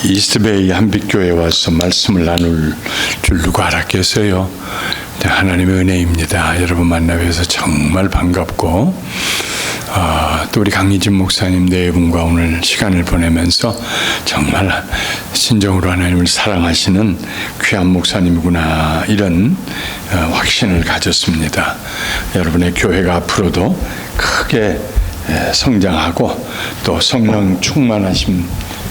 이스트베이 한빛교회에 와서 말씀을 나눌 줄 누가 알았겠어요? 하나님의 은혜입니다. 여러분 만나 뵈서 정말 반갑고 또 우리 강희진 목사님 네 분과 오늘 시간을 보내면서 정말 진정으로 하나님을 사랑하시는 귀한 목사님이구나 이런 확신을 가졌습니다. 여러분의 교회가 앞으로도 크게 성장하고 또 성령 충만하심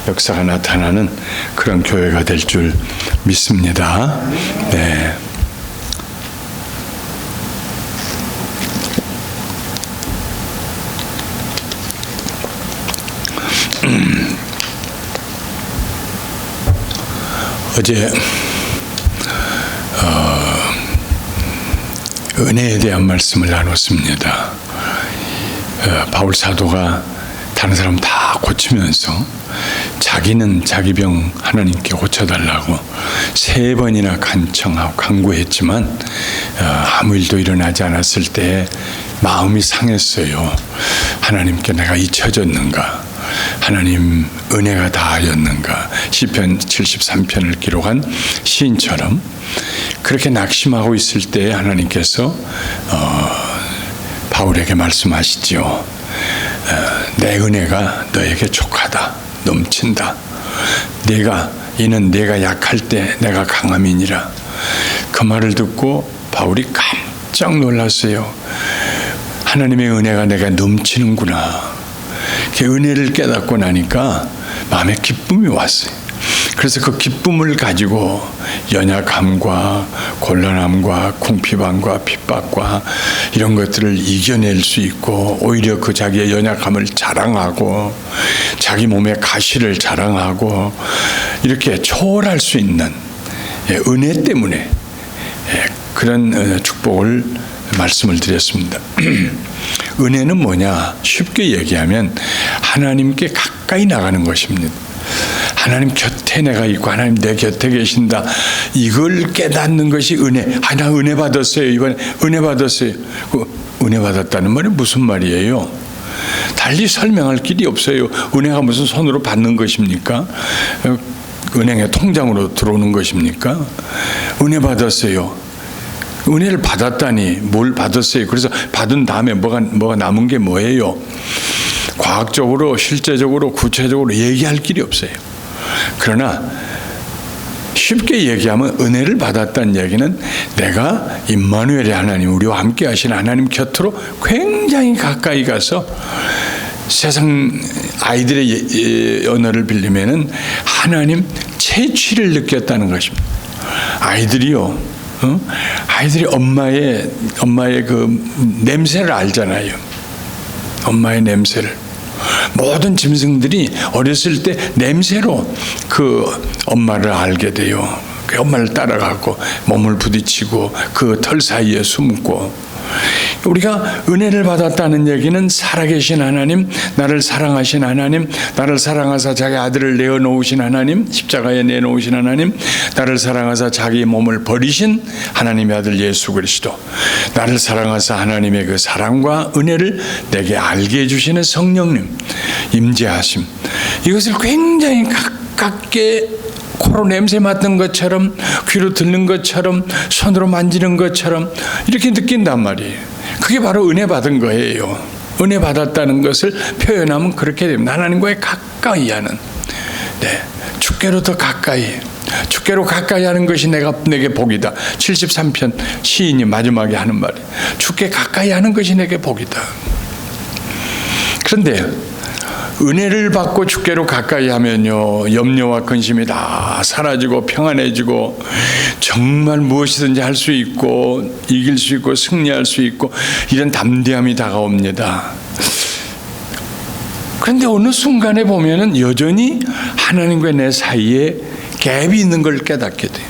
역사가 나타나는 그런 교회가 될 줄 믿습니다. 네. 어제 은혜에 대한 말씀을 나눴습니다. 바울 사도가 다른 사람 다 고치면서 자기는 자기 병 하나님께 고쳐달라고 3번이나 간청하고 간구했지만 아무 일도 일어나지 않았을 때 마음이 상했어요. 하나님께 내가 잊혀졌는가? 하나님 은혜가 다하였는가? 시편 73편을 기록한 시인처럼 그렇게 낙심하고 있을 때 하나님께서 바울에게 말씀하시지요. 내 은혜가 너에게 족하다, 넘친다. 이는 내가 약할 때 내가 강함이니라. 그 말을 듣고 바울이 깜짝 놀랐어요. 하나님의 은혜가 내가 넘치는구나. 그 은혜를 깨닫고 나니까 마음에 기쁨이 왔어요. 그래서 그 기쁨을 가지고 연약함과 곤란함과 궁핍함과 핍박과 이런 것들을 이겨낼 수 있고 오히려 그 자기의 연약함을 자랑하고 자기 몸의 가시를 자랑하고 이렇게 초월할 수 있는 은혜 때문에 그런 축복을 말씀을 드렸습니다. 은혜는 뭐냐? 쉽게 얘기하면 하나님께 가까이 나가는 것입니다. 하나님 곁에 내가 있고 하나님 내 곁에 계신다. 이걸 깨닫는 것이 은혜. 나 은혜 받았어요. 이번에 은혜 받았어요. 은혜 받았다는 말이 무슨 말이에요? 달리 설명할 길이 없어요. 은혜가 무슨 손으로 받는 것입니까? 은행에 통장으로 들어오는 것입니까? 은혜 받았어요. 은혜를 받았다니 뭘 받았어요? 그래서 받은 다음에 뭐가 남은 게 뭐예요? 과학적으로 실제적으로 구체적으로 얘기할 길이 없어요. 그러나 쉽게 얘기하면 은혜를 받았다는 얘기는 내가 임마누엘의 하나님 우리와 함께 하신 하나님 곁으로 굉장히 가까이 가서 세상 아이들의 언어를 빌리면은 하나님 채취를 느꼈다는 것입니다. 아이들이 엄마의 그 냄새를 알잖아요. 엄마의 냄새를. 모든 짐승들이 어렸을 때 냄새로 그 엄마를 알게 돼요. 그 엄마를 따라가고 몸을 부딪히고 그 털 사이에 숨고. 우리가 은혜를 받았다는 얘기는 살아계신 하나님, 나를 사랑하신 하나님, 나를 사랑하사 자기 아들을 내어놓으신 하나님, 십자가에 내놓으신 하나님, 나를 사랑하사 자기 몸을 버리신 하나님의 아들 예수 그리스도, 나를 사랑하사 하나님의 그 사랑과 은혜를 내게 알게 해주시는 성령님 임재하심, 이것을 굉장히 가깝게 코로 냄새 맡는 것처럼 귀로 듣는 것처럼 손으로 만지는 것처럼 이렇게 느낀단 말이에요. 그게 바로 은혜 받은 거예요. 은혜 받았다는 것을 표현하면 그렇게 됩니다. 하나님과의 가까이 하는, 주께로 더 가까이, 주께로 가까이 하는 것이 내게 복이다. 73편 시인이 마지막에 하는 말이에요. 주께 가까이 하는 것이 내게 복이다. 그런데 은혜를 받고 주께로 가까이 하면요, 염려와 근심이 다 사라지고 평안해지고 정말 무엇이든지 할 수 있고 이길 수 있고 승리할 수 있고 이런 담대함이 다가옵니다. 그런데 어느 순간에 보면은 여전히 하나님과 내 사이에 갭이 있는 걸 깨닫게 돼요.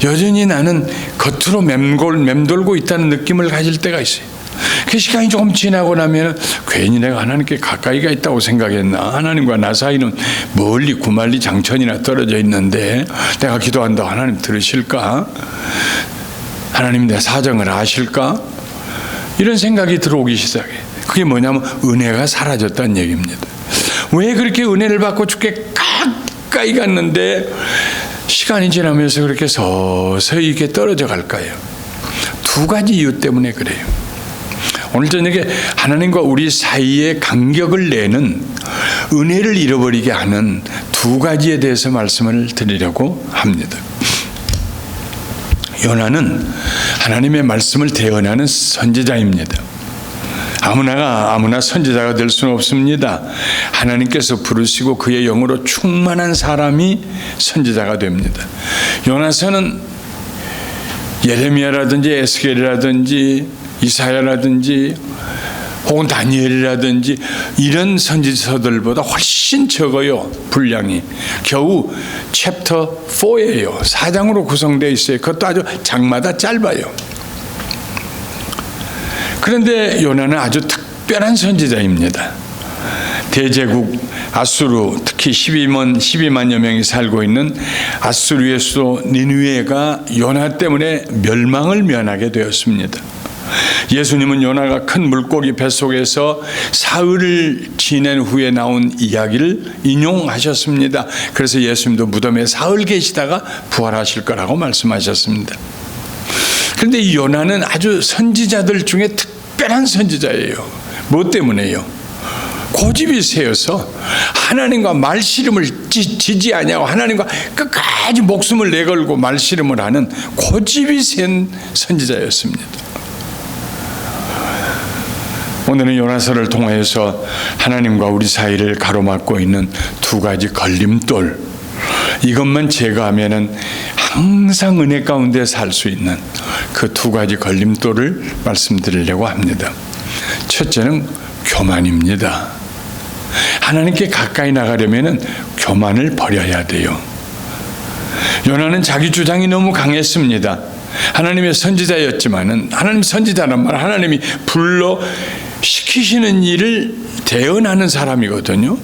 여전히 나는 겉으로 맴돌고 있다는 느낌을 가질 때가 있어요. 그 시간이 조금 지나고 나면 괜히 내가 하나님께 가까이가 있다고 생각했나? 하나님과 나 사이는 멀리 구만리 장천이나 떨어져 있는데 내가 기도한다고 하나님 들으실까? 하나님 내 사정을 아실까? 이런 생각이 들어오기 시작해. 그게 뭐냐면 은혜가 사라졌다는 얘기입니다. 왜 그렇게 은혜를 받고 주께 가까이 갔는데 시간이 지나면서 그렇게 서서히 이렇게 떨어져 갈까요? 두 가지 이유 때문에 그래요. 오늘 저녁에 하나님과 우리 사이에 간격을 내는 은혜를 잃어버리게 하는 두 가지에 대해서 말씀을 드리려고 합니다. 요나는 하나님의 말씀을 대언하는 선지자입니다. 아무나 선지자가 될 수는 없습니다. 하나님께서 부르시고 그의 영으로 충만한 사람이 선지자가 됩니다. 요나서는 예레미야라든지 에스겔이라든지 이사야라든지 혹은 다니엘이라든지 이런 선지서들보다 훨씬 적어요. 분량이 겨우 챕터 4예요. 4장으로 구성되어 있어요. 그것도 아주 장마다 짧아요. 그런데 요나는 아주 특별한 선지자입니다. 대제국 아수르, 특히 12만여 명이 살고 있는 아수르의 수도 니느웨가 요나 때문에 멸망을 면하게 되었습니다. 예수님은 요나가 큰 물고기 뱃속에서 사흘을 지낸 후에 나온 이야기를 인용하셨습니다. 그래서 예수님도 무덤에 사흘 계시다가 부활하실 거라고 말씀하셨습니다. 그런데 이 요나는 아주 선지자들 중에 특별한 선지자예요. 뭐 때문에요? 고집이 세어서 하나님과 말씨름을 지지 아니하고 하나님과 끝까지 목숨을 내걸고 말씨름을 하는 고집이 센 선지자였습니다. 오늘은 요나서를 통해서 하나님과 우리 사이를 가로막고 있는 두 가지 걸림돌, 이것만 제거하면은 항상 은혜 가운데 살 수 있는 그 두 가지 걸림돌을 말씀드리려고 합니다. 첫째는 교만입니다. 하나님께 가까이 나가려면은 교만을 버려야 돼요. 요나는 자기 주장이 너무 강했습니다. 하나님의 선지자였지만은, 하나님 선지자란 말, 하나님이 불러 시키시는 일을 대언하는 사람이거든요.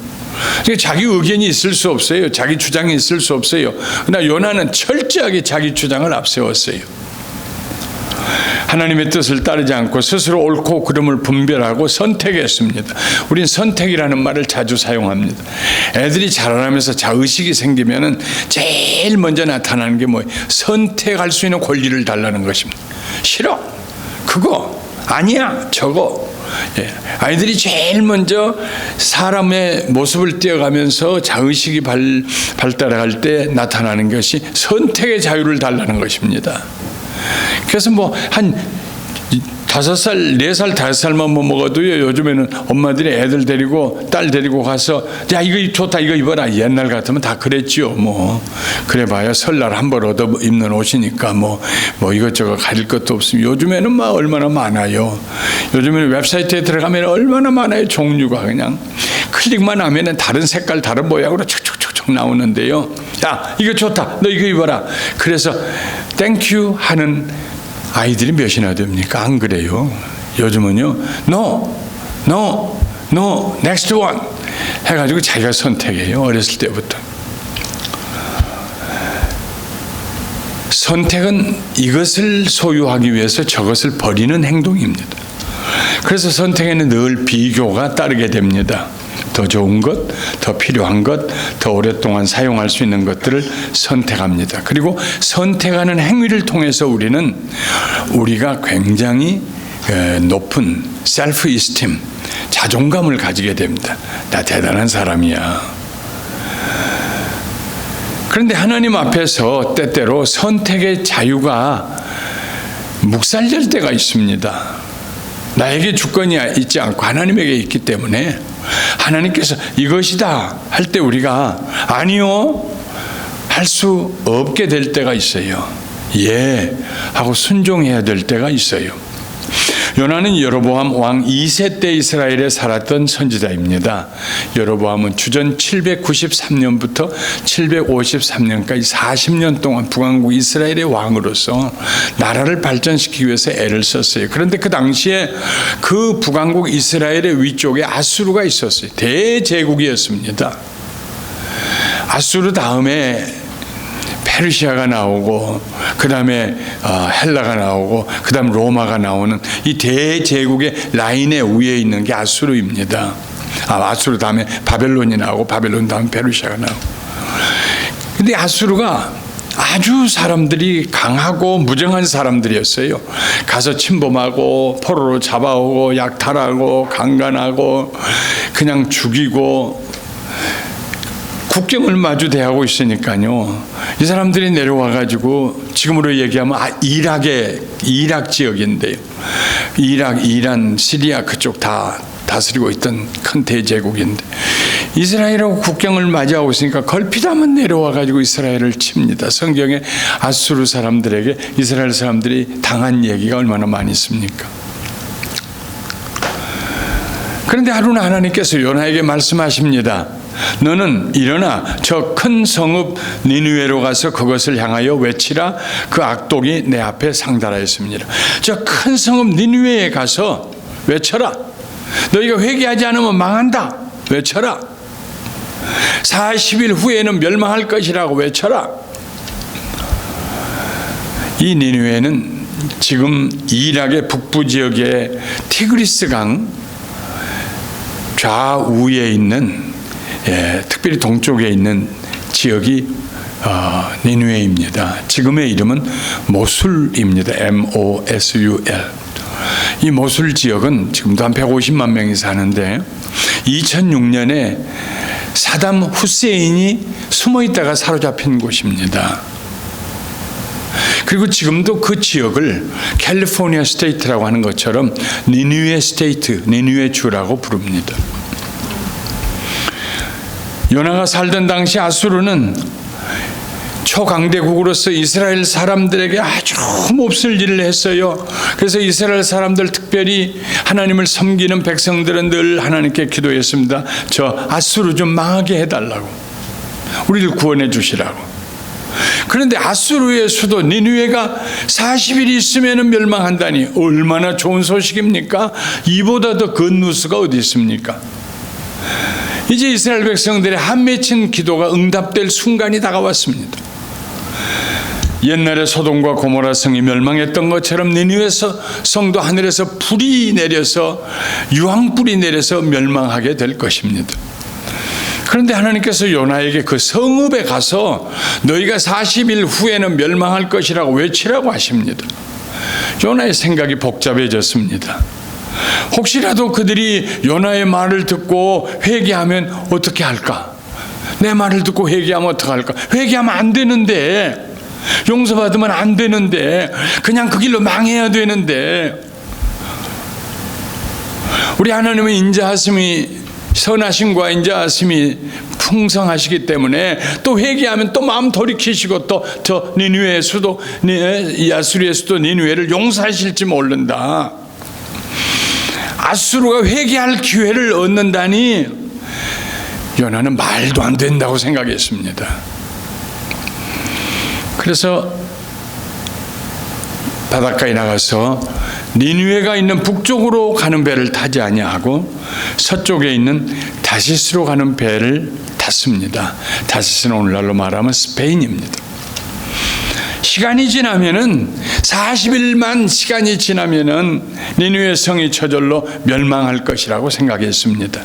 그러니까 자기 의견이 있을 수 없어요. 자기 주장이 있을 수 없어요. 그러나 요나는 철저하게 자기 주장을 앞세웠어요. 하나님의 뜻을 따르지 않고 스스로 옳고 그름을 분별하고 선택했습니다. 우린 선택이라는 말을 자주 사용합니다. 애들이 자라나면서 자의식이 생기면은 제일 먼저 나타나는 게 뭐예요? 선택할 수 있는 권리를 달라는 것입니다. 싫어, 그거 아니야, 저거. 아이들이 제일 먼저 사람의 모습을 띄어가면서 자의식이 발달할 때 나타나는 것이 선택의 자유를 달라는 것입니다. 그래서 한 5살, 4살, 5살만 먹어도요, 요즘에는 엄마들이 애들 데리고 딸 데리고 가서 야, 이거 좋다, 이거 입어라. 옛날 같으면 다 그랬지요. 그래봐야 설날 한 벌 얻어 입는 옷이니까 이것저것 가릴 것도 없으면, 요즘에는 얼마나 많아요. 요즘에는 웹사이트에 들어가면 얼마나 많아요. 종류가 그냥 클릭만 하면은 다른 색깔, 다른 모양으로 촉촉촉촉 나오는데요. 야, 이거 좋다, 너 이거 입어라. 그래서 땡큐 하는 아이들이 몇이나 됩니까? 안 그래요. 요즘은요, no, next one 해가지고 자기가 선택해요. 어렸을 때부터. 선택은 이것을 소유하기 위해서 저것을 버리는 행동입니다. 그래서 선택에는 늘 비교가 따르게 됩니다. 더 좋은 것, 더 필요한 것, 더 오랫동안 사용할 수 있는 것들을 선택합니다. 그리고 선택하는 행위를 통해서 우리가 굉장히 높은 셀프 이스팀, 자존감을 가지게 됩니다. 나 대단한 사람이야. 그런데 하나님 앞에서 때때로 선택의 자유가 묵살될 때가 있습니다. 나에게 주권이 있지 않고 하나님에게 있기 때문에 하나님께서 이것이다 할 때 우리가 아니요 할 수 없게 될 때가 있어요. 예 하고 순종해야 될 때가 있어요. 요나는 여로보암 왕 2세 때 이스라엘에 살았던 선지자입니다. 여로보암은 주전 793년부터 753년까지 40년 동안 북왕국 이스라엘의 왕으로서 나라를 발전시키기 위해서 애를 썼어요. 그런데 그 당시에 그 북왕국 이스라엘의 위쪽에 아수르가 있었어요. 대제국이었습니다. 아수르 다음에 페르시아가 나오고 그 다음에 헬라가 나오고 그 다음 로마가 나오는 이 대제국의 라인의 위에 있는 게 아수르입니다. 아수르 다음에 바벨론이 나오고 바벨론 다음에 페르시아가 나오고. 근데 아수르가 아주 사람들이 강하고 무정한 사람들이었어요. 가서 침범하고 포로로 잡아오고 약탈하고 강간하고 그냥 죽이고 국경을 마주 대하고 있으니까요. 이 사람들이 내려와 가지고 지금으로 얘기하면 이락 지역인데요. 이란, 시리아 그쪽 다 다스리고 있던 큰 대제국인데 이스라엘하고 국경을 맞이하고 있으니까 걸핏하면 내려와 가지고 이스라엘을 칩니다. 성경에 아수르 사람들에게 이스라엘 사람들이 당한 얘기가 얼마나 많이 있습니까? 그런데 하루는 하나님께서 요나에게 말씀하십니다. 너는 일어나 저 큰 성읍 니느웨로 가서 그것을 향하여 외치라. 그 악독이 내 앞에 상달하였습니다. 저 큰 성읍 니느웨에 가서 외쳐라. 너희가 회개하지 않으면 망한다. 외쳐라. 40일 후에는 멸망할 것이라고 외쳐라. 이 니느웨는 지금 이락의 북부 지역의 티그리스 강 좌우에 있는 특별히 동쪽에 있는 지역이 니느웨입니다. 지금의 이름은 모술입니다. MOSUL. 이 모술 지역은 지금도 한 150만 명이 사는데 2006년에 사담 후세인이 숨어 있다가 사로잡힌 곳입니다. 그리고 지금도 그 지역을 캘리포니아 스테이트라고 하는 것처럼 니느웨 스테이트, 니느웨 주라고 부릅니다. 요나가 살던 당시 아수르는 초강대국으로서 이스라엘 사람들에게 아주 몹쓸 일을 했어요. 그래서 이스라엘 사람들, 특별히 하나님을 섬기는 백성들은 늘 하나님께 기도했습니다. 저 아수르 좀 망하게 해달라고, 우리를 구원해 주시라고. 그런데 아수르의 수도 니느웨가 40일이 있으면 멸망한다니 얼마나 좋은 소식입니까? 이보다 더 큰 뉴스가 어디 있습니까? 이제 이스라엘 백성들의 한 맺힌 기도가 응답될 순간이 다가왔습니다. 옛날에 소돔과 고모라 성이 멸망했던 것처럼 니느웨 성도 하늘에서 불이 내려서 유황불이 내려서 멸망하게 될 것입니다. 그런데 하나님께서 요나에게 그 성읍에 가서 너희가 40일 후에는 멸망할 것이라고 외치라고 하십니다. 요나의 생각이 복잡해졌습니다. 혹시라도 그들이 요나의 말을 듣고 회개하면 어떻게 할까? 내 말을 듣고 회개하면 어떡할까? 회개하면 안 되는데, 용서받으면 안 되는데, 그냥 그 길로 망해야 되는데. 우리 하나님은 인자하심이, 선하심과 인자하심이 풍성하시기 때문에 또 회개하면 또 마음 돌이키시고 또 저 니느웨의 수도, 아수르의 수도 니느웨를 용서하실지 모른다. 아수르가 회개할 기회를 얻는다니 요나는 말도 안 된다고 생각했습니다. 그래서 바닷가에 나가서 니느웨가 있는 북쪽으로 가는 배를 타지 아니하고 서쪽에 있는 다시스로 가는 배를 탔습니다. 다시스는 오늘날로 말하면 스페인입니다. 시간이 지나면은 40일만 시간이 지나면은 니느웨 성이 저절로 멸망할 것이라고 생각했습니다.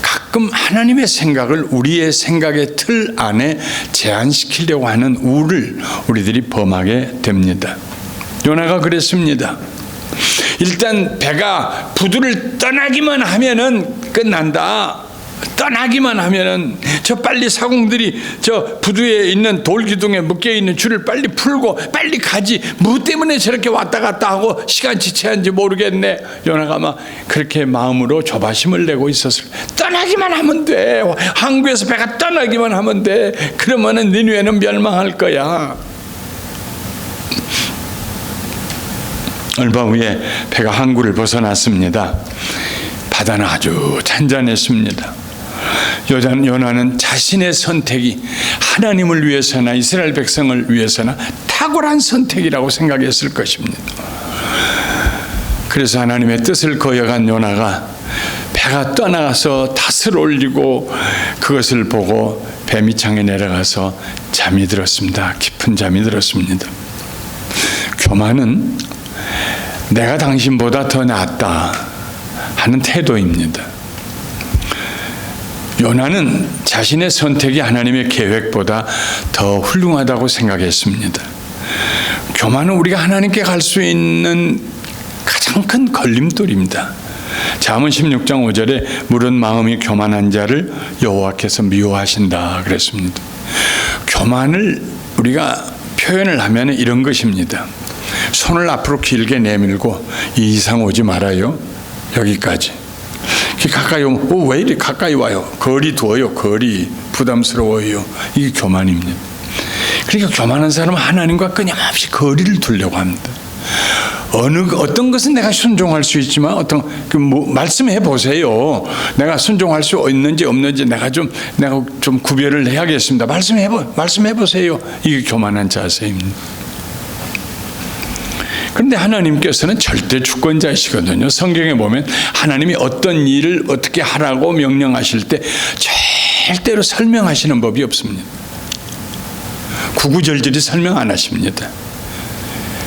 가끔 하나님의 생각을 우리의 생각의 틀 안에 제한시키려고 하는 우를 우리들이 범하게 됩니다. 요나가 그랬습니다. 일단 배가 부두를 떠나기만 하면은 끝난다. 떠나기만 하면은 저 빨리 사공들이 저 부두에 있는 돌기둥에 묶여 있는 줄을 빨리 풀고 빨리 가지. 뭐 때문에 저렇게 왔다 갔다 하고 시간 지체한지 모르겠네. 요나가 막 그렇게 마음으로 조바심을 내고 있었을. 떠나기만 하면 돼. 항구에서 배가 떠나기만 하면 돼. 그러면은 니느웨는 멸망할 거야. 얼마 후에 배가 항구를 벗어났습니다. 바다는 아주 잔잔했습니다. 요나는 자신의 선택이 하나님을 위해서나 이스라엘 백성을 위해서나 탁월한 선택이라고 생각했을 것입니다. 그래서 하나님의 뜻을 거역한 요나가 배가 떠나가서 닷을 올리고 그것을 보고 배 밑창에 내려가서 잠이 들었습니다. 깊은 잠이 들었습니다. 교만은 내가 당신보다 더 낫다 하는 태도입니다. 요나는 자신의 선택이 하나님의 계획보다 더 훌륭하다고 생각했습니다. 교만은 우리가 하나님께 갈 수 있는 가장 큰 걸림돌입니다. 잠언 16장 5절에 물은 마음이 교만한 자를 여호와께서 미워하신다 그랬습니다. 교만을 우리가 표현을 하면 이런 것입니다. 손을 앞으로 길게 내밀고 이 이상 오지 말아요. 여기까지. 가까이 오면 왜 이리 가까이 와요. 거리 두어요. 거리 부담스러워요. 이게 교만입니다. 그러니까 교만한 사람은 하나님과 끊임없이 거리를 두려고 합니다. 어떤 것은 내가 순종할 수 있지만 말씀해 보세요. 내가 순종할 수 있는지 없는지 내가 좀 구별을 해야겠습니다. 말씀해 보세요. 이게 교만한 자세입니다. 그런데 하나님께서는 절대 주권자이시거든요. 성경에 보면 하나님이 어떤 일을 어떻게 하라고 명령하실 때 절대로 설명하시는 법이 없습니다. 구구절절히 설명 안 하십니다.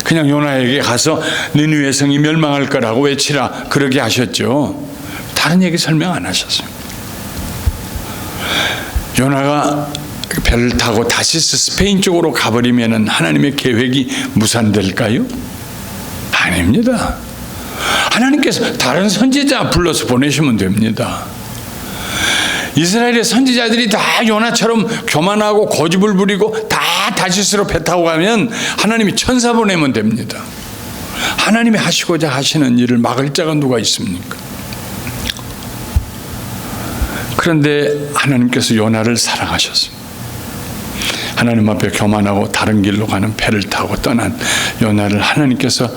그냥 요나에게 가서 니느웨 성이 멸망할 거라고 외치라 그러게 하셨죠. 다른 얘기 설명 안 하셨어요. 요나가 배를 타고 다시스 스페인 쪽으로 가버리면 하나님의 계획이 무산될까요? 아닙니다. 하나님께서 다른 선지자 불러서 보내시면 됩니다. 이스라엘의 선지자들이 다 요나처럼 교만하고 고집을 부리고 다 다시스로 배 타고 가면 하나님이 천사 보내면 됩니다. 하나님이 하시고자 하시는 일을 막을 자가 누가 있습니까? 그런데 하나님께서 요나를 사랑하셨습니다. 하나님 앞에 교만하고 다른 길로 가는 배를 타고 떠난 요나를 하나님께서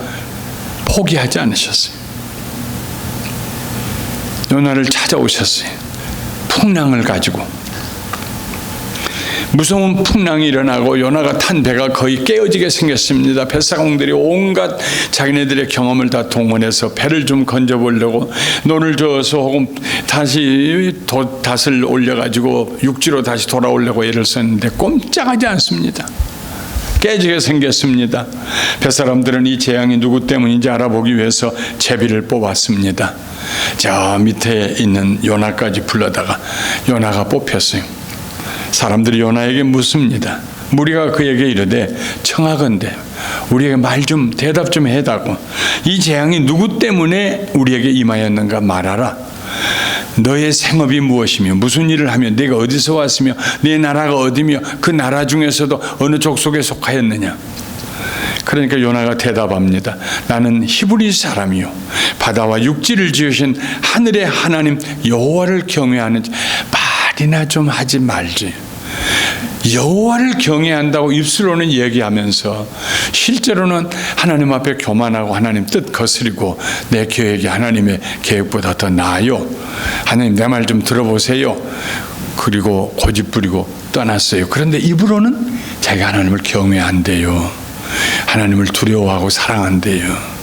포기하지 않으셨어요. 요나를 찾아오셨어요. 풍랑을 가지고 무서운 풍랑이 일어나고 요나가 탄 배가 거의 깨어지게 생겼습니다. 뱃사공들이 온갖 자기네들의 경험을 다 동원해서 배를 좀 건져보려고 노를 저어서 혹은 다시 닷을 올려가지고 육지로 다시 돌아오려고 애를 썼는데 꼼짝하지 않습니다. 깨지게 생겼습니다. 뱃사람들은 이 재앙이 누구 때문인지 알아보기 위해서 제비를 뽑았습니다. 저 밑에 있는 요나까지 불러다가 요나가 뽑혔어요. 사람들이 요나에게 묻습니다. 무리가 그에게 이르되 청하건대 우리에게 말 좀 대답 좀 해다고 이 재앙이 누구 때문에 우리에게 임하였는가 말하라. 너의 생업이 무엇이며 무슨 일을 하며 네가 어디서 왔으며 네 나라가 어디며 그 나라 중에서도 어느 족속에 속하였느냐. 그러니까 요나가 대답합니다. 나는 히브리 사람이요 바다와 육지를 지으신 하늘의 하나님 여호와를 경외하는 말이나 좀 하지 말지. 여호와를 경외한다고 입술로는 얘기하면서 실제로는 하나님 앞에 교만하고 하나님 뜻 거스리고 내 계획이 하나님의 계획보다 더 나아요. 하나님 내 말 좀 들어보세요. 그리고 고집 부리고 떠났어요. 그런데 입으로는 자기가 하나님을 경외한대요. 하나님을 두려워하고 사랑한대요.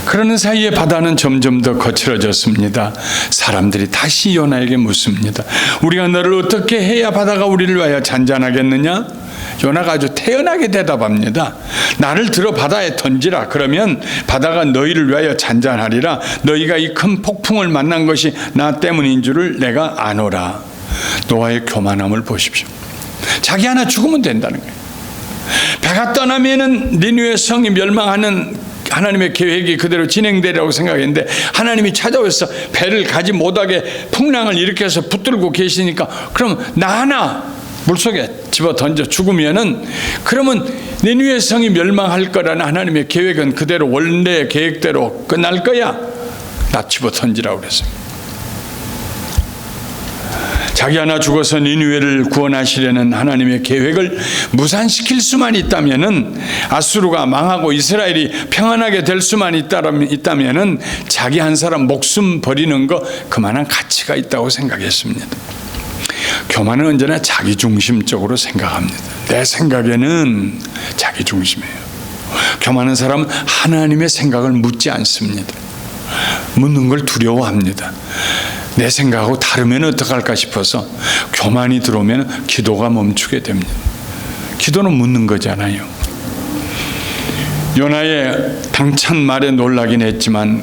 그러는 사이에 바다는 점점 더 거칠어졌습니다. 사람들이 다시 요나에게 묻습니다. 우리가 너를 어떻게 해야 바다가 우리를 위하여 잔잔하겠느냐? 요나가 아주 태연하게 대답합니다. 나를 들어 바다에 던지라. 그러면 바다가 너희를 위하여 잔잔하리라. 너희가 이 큰 폭풍을 만난 것이 나 때문인 줄을 내가 아노라. 노아의 교만함을 보십시오. 자기 하나 죽으면 된다는 거예요. 배가 떠나면은 니느웨 성이 멸망하는 하나님의 계획이 그대로 진행되리라고 생각했는데 하나님이 찾아오셔서 배를 가지 못하게 풍랑을 일으켜서 붙들고 계시니까 그럼 나 하나 물속에 집어 던져 죽으면은 그러면 니느웨 성이 멸망할 거라는 하나님의 계획은 그대로 원래 계획대로 끝날 거야. 나 집어 던지라고 그랬어요. 자기 하나 죽어서 니느웨를 구원하시려는 하나님의 계획을 무산시킬 수만 있다면은 아수르가 망하고 이스라엘이 평안하게 될 수만 있다면은 자기 한 사람 목숨 버리는 거 그만한 가치가 있다고 생각했습니다. 교만은 언제나 자기 중심적으로 생각합니다. 내 생각에는 자기 중심이에요. 교만한 사람은 하나님의 생각을 묻지 않습니다. 묻는 걸 두려워합니다. 내 생각하고 다르면 어떡할까 싶어서 교만이 들어오면 기도가 멈추게 됩니다. 기도는 묻는 거잖아요. 요나의 당찬 말에 놀라긴 했지만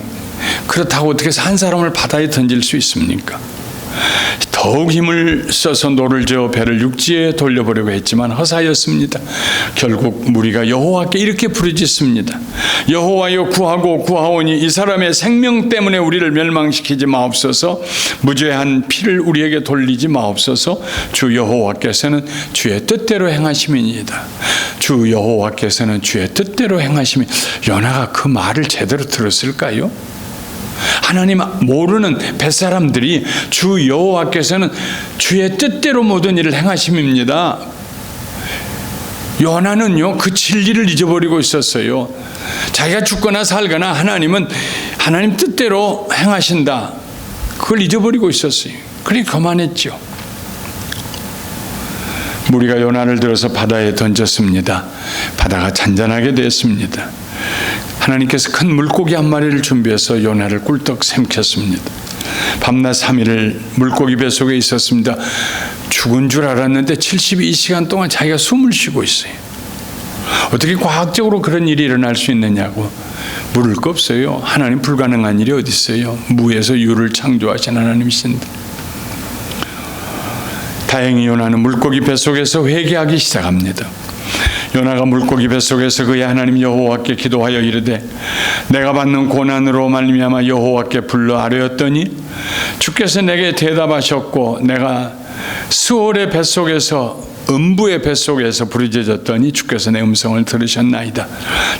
그렇다고 어떻게 해서 한 사람을 바다에 던질 수 있습니까? 더욱 힘을 써서 노를 저어 배를 육지에 돌려보려고 했지만 허사였습니다. 결국 무리가 여호와께 이렇게 부르짖습니다. 여호와여, 구하고 구하오니 이 사람의 생명 때문에 우리를 멸망시키지 마옵소서. 무죄한 피를 우리에게 돌리지 마옵소서. 주 여호와께서는 주의 뜻대로 행하심이니이다. 주 여호와께서는 주의 뜻대로 행하심이. 요나가 그 말을 제대로 들었을까요? 하나님 모르는 뱃사람들이 주 여호와께서는 주의 뜻대로 모든 일을 행하심입니다. 요나는요, 그 진리를 잊어버리고 있었어요. 자기가 죽거나 살거나 하나님은 하나님 뜻대로 행하신다, 그걸 잊어버리고 있었어요. 그래 그만했죠. 무리가 요나를 들어서 바다에 던졌습니다. 바다가 잔잔하게 됐습니다. 하나님께서 큰 물고기 한 마리를 준비해서 요나를 꿀떡 삼켰습니다. 밤낮 3일을 물고기 뱃속에 있었습니다. 죽은 줄 알았는데 72시간 동안 자기가 숨을 쉬고 있어요. 어떻게 과학적으로 그런 일이 일어날 수 있느냐고 물을 거 없어요. 하나님 불가능한 일이 어디 있어요. 무에서 유를 창조하신 하나님이신데. 다행히 요나는 물고기 뱃속에서 회개하기 시작합니다. 요나가 물고기 뱃속에서 그의 하나님 여호와께 기도하여 이르되 내가 받는 고난으로 말미암아 여호와께 불러 아뢰었더니 주께서 내게 대답하셨고 내가 스올의 뱃속에서 음부의 뱃속에서 부르짖었더니 주께서 내 음성을 들으셨나이다.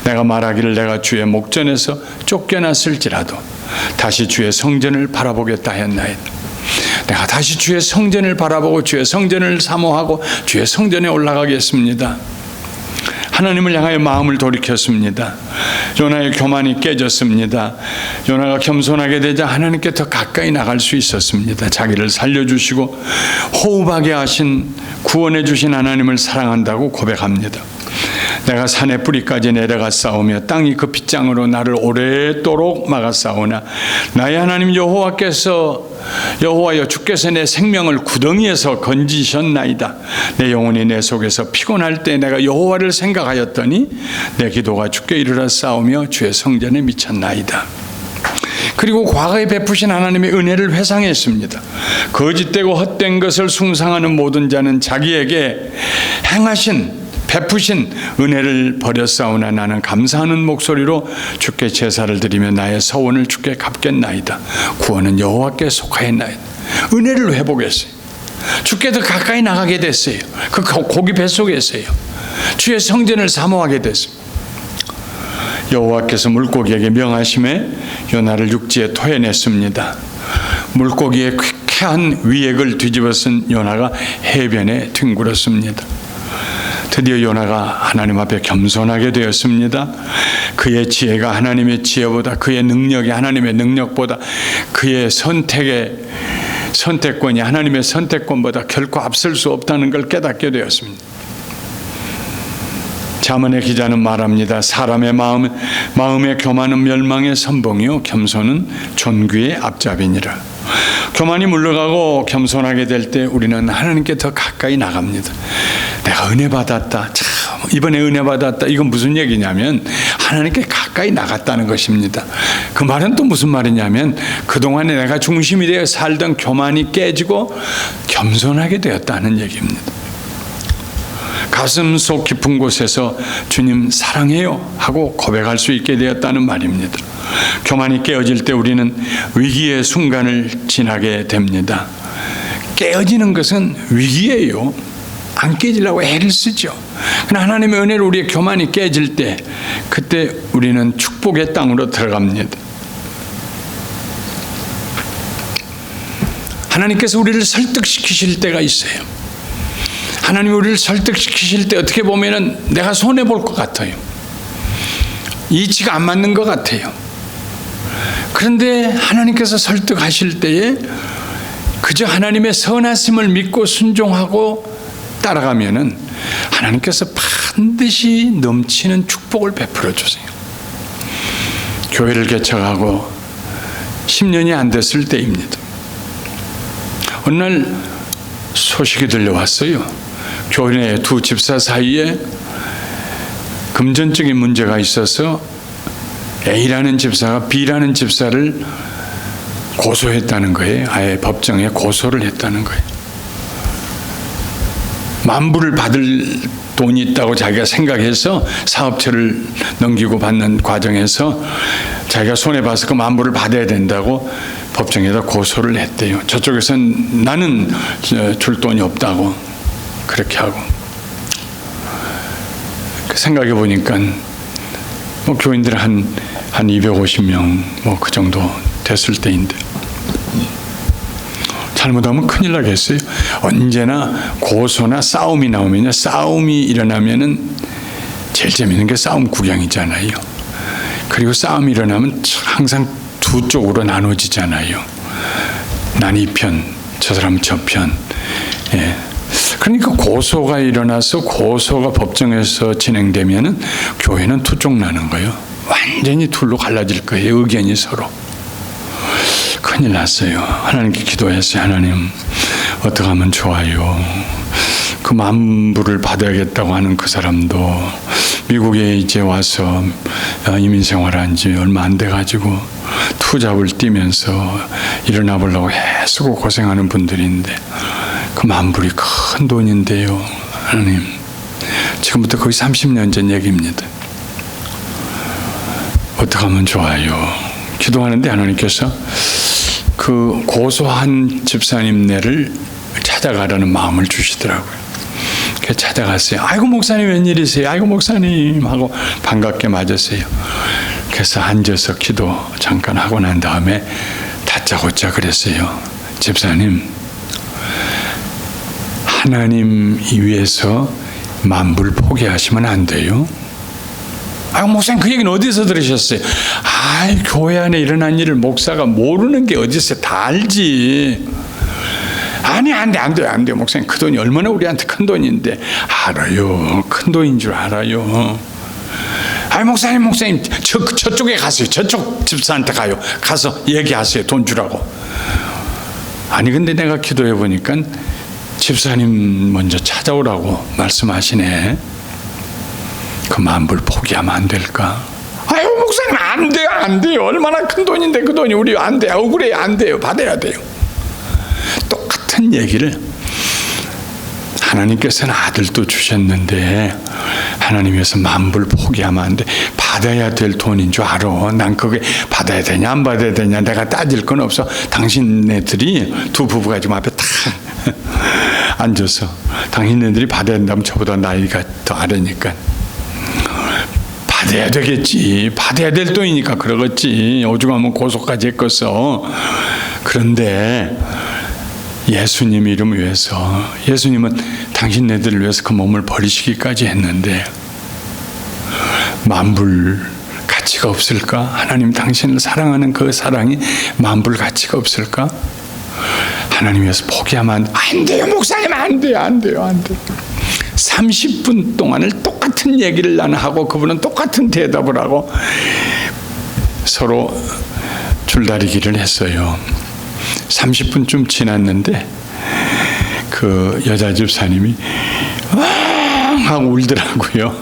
내가 말하기를 내가 주의 목전에서 쫓겨났을지라도 다시 주의 성전을 바라보겠다 했나이다. 내가 다시 주의 성전을 바라보고 주의 성전을 사모하고 주의 성전에 올라가겠습니다. 하나님을 향하여 마음을 돌이켰습니다. 요나의 교만이 깨졌습니다. 요나가 겸손하게 되자 하나님께 더 가까이 나갈 수 있었습니다. 자기를 살려주시고 호흡하게 하신, 구원해 주신 하나님을 사랑한다고 고백합니다. 내가 산의 뿌리까지 내려가 싸우며 땅이 그 빗장으로 나를 오래도록 막아 싸우나 나의 하나님 여호와여 주께서 내 생명을 구덩이에서 건지셨나이다. 내 영혼이 내 속에서 피곤할 때 내가 여호와를 생각하였더니 내 기도가 주께 이르러 싸우며 주의 성전에 미쳤나이다. 그리고 과거에 베푸신 하나님의 은혜를 회상했습니다. 거짓되고 헛된 것을 숭상하는 모든 자는 자기에게 베푸신 은혜를 버렸사오나 나는 감사하는 목소리로 주께 제사를 드리며 나의 서원을 주께 갚겠나이다. 구원은 여호와께 속하였나이다. 은혜를 회복했어요. 주께 더 가까이 나가게 됐어요. 그 고기 뱃속에서요. 주의 성전을 사모하게 됐습니다. 여호와께서 물고기에게 명하심에 요나를 육지에 토해냈습니다. 물고기의 쾌한 위액을 뒤집어쓴 요나가 해변에 뒹굴었습니다. 드디어 요나가 하나님 앞에 겸손하게 되었습니다. 그의 지혜가 하나님의 지혜보다, 그의 능력이 하나님의 능력보다, 그의 선택권이 하나님의 선택권보다 결코 앞설 수 없다는 걸 깨닫게 되었습니다. 잠언의 기자는 말합니다. 사람의 마음의 교만은 멸망의 선봉이요 겸손은 존귀의 앞잡이니라. 교만이 물러가고 겸손하게 될 때 우리는 하나님께 더 가까이 나갑니다. 내가 은혜 받았다. 참 이번에 은혜 받았다. 이건 무슨 얘기냐면 하나님께 가까이 나갔다는 것입니다. 그 말은 또 무슨 말이냐면 그동안에 내가 중심이 되어 살던 교만이 깨지고 겸손하게 되었다는 얘기입니다. 가슴 속 깊은 곳에서 주님 사랑해요 하고 고백할 수 있게 되었다는 말입니다. 교만이 깨어질 때 우리는 위기의 순간을 지나게 됩니다. 깨어지는 것은 위기예요. 안 깨지려고 애를 쓰죠. 그러나 하나님의 은혜로 우리의 교만이 깨질 때 그때 우리는 축복의 땅으로 들어갑니다. 하나님께서 우리를 설득시키실 때가 있어요. 하나님이 우리를 설득시키실 때 어떻게 보면은 내가 손해볼 것 같아요. 이치가 안 맞는 것 같아요. 그런데 하나님께서 설득하실 때에 그저 하나님의 선하심을 믿고 순종하고 따라가면은 하나님께서 반드시 넘치는 축복을 베풀어 주세요. 교회를 개척하고 10년이 안 됐을 때입니다. 어느 날 소식이 들려왔어요. 교회 내 두 집사 사이에 금전적인 문제가 있어서 A라는 집사가 B라는 집사를 고소했다는 거예요. 아예 법정에 고소를 했다는 거예요. 만불을 받을 돈이 있다고 자기가 생각해서 사업체를 넘기고 받는 과정에서 자기가 손해봐서 그 만불을 받아야 된다고 법정에다 고소를 했대요. 저쪽에서는 나는 줄 돈이 없다고 그렇게 하고. 생각해 보니까 뭐 교인들 한 250명 뭐 그 정도 됐을 때인데 잘못하면 큰일 나겠어요. 언제나 고소나 싸움이 나오면요, 싸움이 일어나면은 제일 재밌는 게 싸움 구경이잖아요. 그리고 싸움이 일어나면 항상 두 쪽으로 나눠지잖아요. 난 이 편, 저 사람 저 편. 예. 그러니까 고소가 일어나서 고소가 법정에서 진행되면은 교회는 투쪽 나는 거예요. 완전히 둘로 갈라질 거예요. 의견이 서로. 큰일 났어요. 하나님께 기도했어요. 하나님, 어떻게 하면 좋아요? 그 만불을 받아야겠다고 하는 그 사람도 미국에 이제 와서 이민 생활한 지 얼마 안 돼가지고 투잡을 뛰면서 일어나 보려고 애쓰고 고생하는 분들인데 그 만불이 큰 돈인데요. 하나님, 지금부터 거의 30년 전 얘기입니다. 어떻게 하면 좋아요? 기도하는데 하나님께서 그 고소한 집사님네를 찾아가라는 마음을 주시더라고요. 그래서 찾아갔어요. 아이고 목사님 웬일이세요? 아이고 목사님 하고 반갑게 맞았어요. 그래서 앉아서 기도 잠깐 하고 난 다음에 다짜고짜 그랬어요. 집사님, 하나님 위해서 만불 포기하시면 안 돼요. 아이고 목사님 그 얘기는 어디서 들으셨어요? 아이, 교회 안에 일어난 일을 목사가 모르는 게 어디 있어요? 다 알지. 아니, 안 돼요 목사님. 그 돈이 얼마나 우리한테 큰 돈인데. 알아요, 큰 돈인 줄 알아요. 아이 목사님 저쪽에 가세요. 저쪽 집사한테 가서 얘기하세요. 돈 주라고. 아니 근데 내가 기도해 보니까 집사님 먼저 찾아오라고 말씀하시네. 그 만불 포기하면 안 될까? 아유 목사님 안 돼요. 얼마나 큰 돈인데 그 돈이 우리 안 돼요. 억울해요. 안 돼요. 받아야 돼요. 똑같은 얘기를 하나님께서는 아들도 주셨는데 하나님께서 만불 포기하면 안 돼. 받아야 될 돈인 줄 알아. 난 그게 받아야 되냐 안 받아야 되냐 내가 따질 건 없어. 당신네들이 두 부부가 지금 앞에 탁 앉아서 당신네들이 받아야 된다면 저보다 나이가 더 아르니까 받아야 되겠지. 받아야 될 돈이니까 그러겠지. 오죽하면 고소까지 했겠어. 그런데 예수님 이름 위해서, 예수님은 당신네들을 위해서 그 몸을 버리시기까지 했는데 만불 가치가 없을까? 하나님 당신을 사랑하는 그 사랑이 만불 가치가 없을까? 하나님 위해서 포기하면 안 돼요 목사님. 안 돼요. 30분 동안을 똑같은 얘기를 나는 하고 그분은 똑같은 대답을 하고 서로 줄다리기를 했어요. 30분쯤 지났는데 그 여자 집사님이 왕 하고 울더라고요.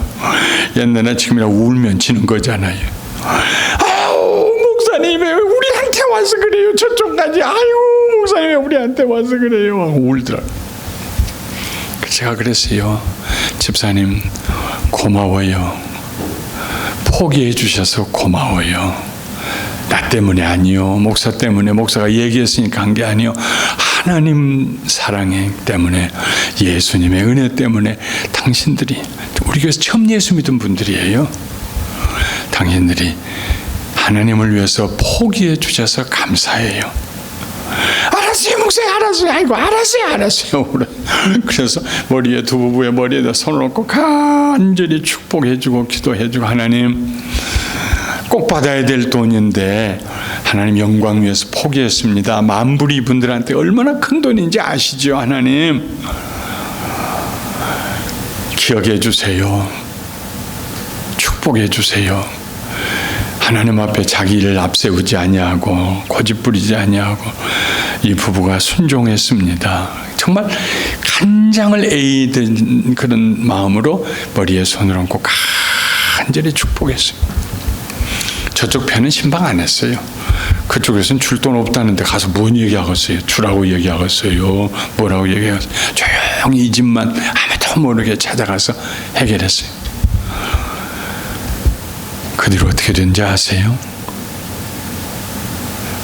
옛날에 지금이라 울면 지는 거잖아요. 아유 목사님 왜 우리한테 와서 그래요. 저쪽까지. 아유 목사님 왜 우리한테 와서 그래요 하고 울더라고요. 제가 그랬어요. 집사님 고마워요. 포기해 주셔서 고마워요. 나 때문에 아니요. 목사 때문에, 목사가 얘기했으니까 한 게 아니요. 하나님 사랑의 때문에, 예수님의 은혜 때문에 당신들이, 우리 교회에서 처음 예수 믿은 분들이에요. 당신들이 하나님을 위해서 포기해 주셔서 감사해요. 알았어요 목사님, 알았어요. 아이고 알았어요. 그래서 머리에, 두 부부의 머리에다 손을 얹고 간절히 축복해주고 기도해주고, 하나님 꼭 받아야 될 돈인데 하나님 영광 위해서 포기했습니다. 만불이 이분들한테 얼마나 큰 돈인지 아시죠? 하나님 기억해 주세요. 축복해 주세요. 하나님 앞에 자기 일을 앞세우지 아니하고 고집부리지 아니하고 이 부부가 순종했습니다. 정말 간장을 에이든 그런 마음으로 머리에 손을 얹고 간절히 축복했습니다. 저쪽 편은 신방 안 했어요. 그 그쪽에서는 줄 돈 없다는데 가서 뭔 얘기하겠어요? 주라고 얘기하겠어요? 뭐라고 얘기하겠어요? 조용히 이 집만 아무도 모르게 찾아가서 해결했어요. 그 뒤로 어떻게 된지 아세요?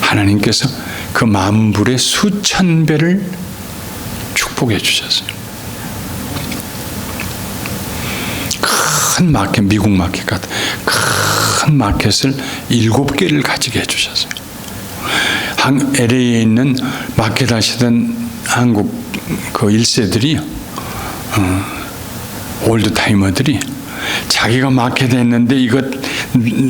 하나님께서 그 만불의 수천 배를 축복해 주셨어요. 큰 마켓, 미국 마켓 같은 큰 마켓을 7개를 가지게 해주셨어요. LA에 있는 마켓 하시던 한국 그 1세들이 올드타이머들이 자기가 마켓 했는데 이거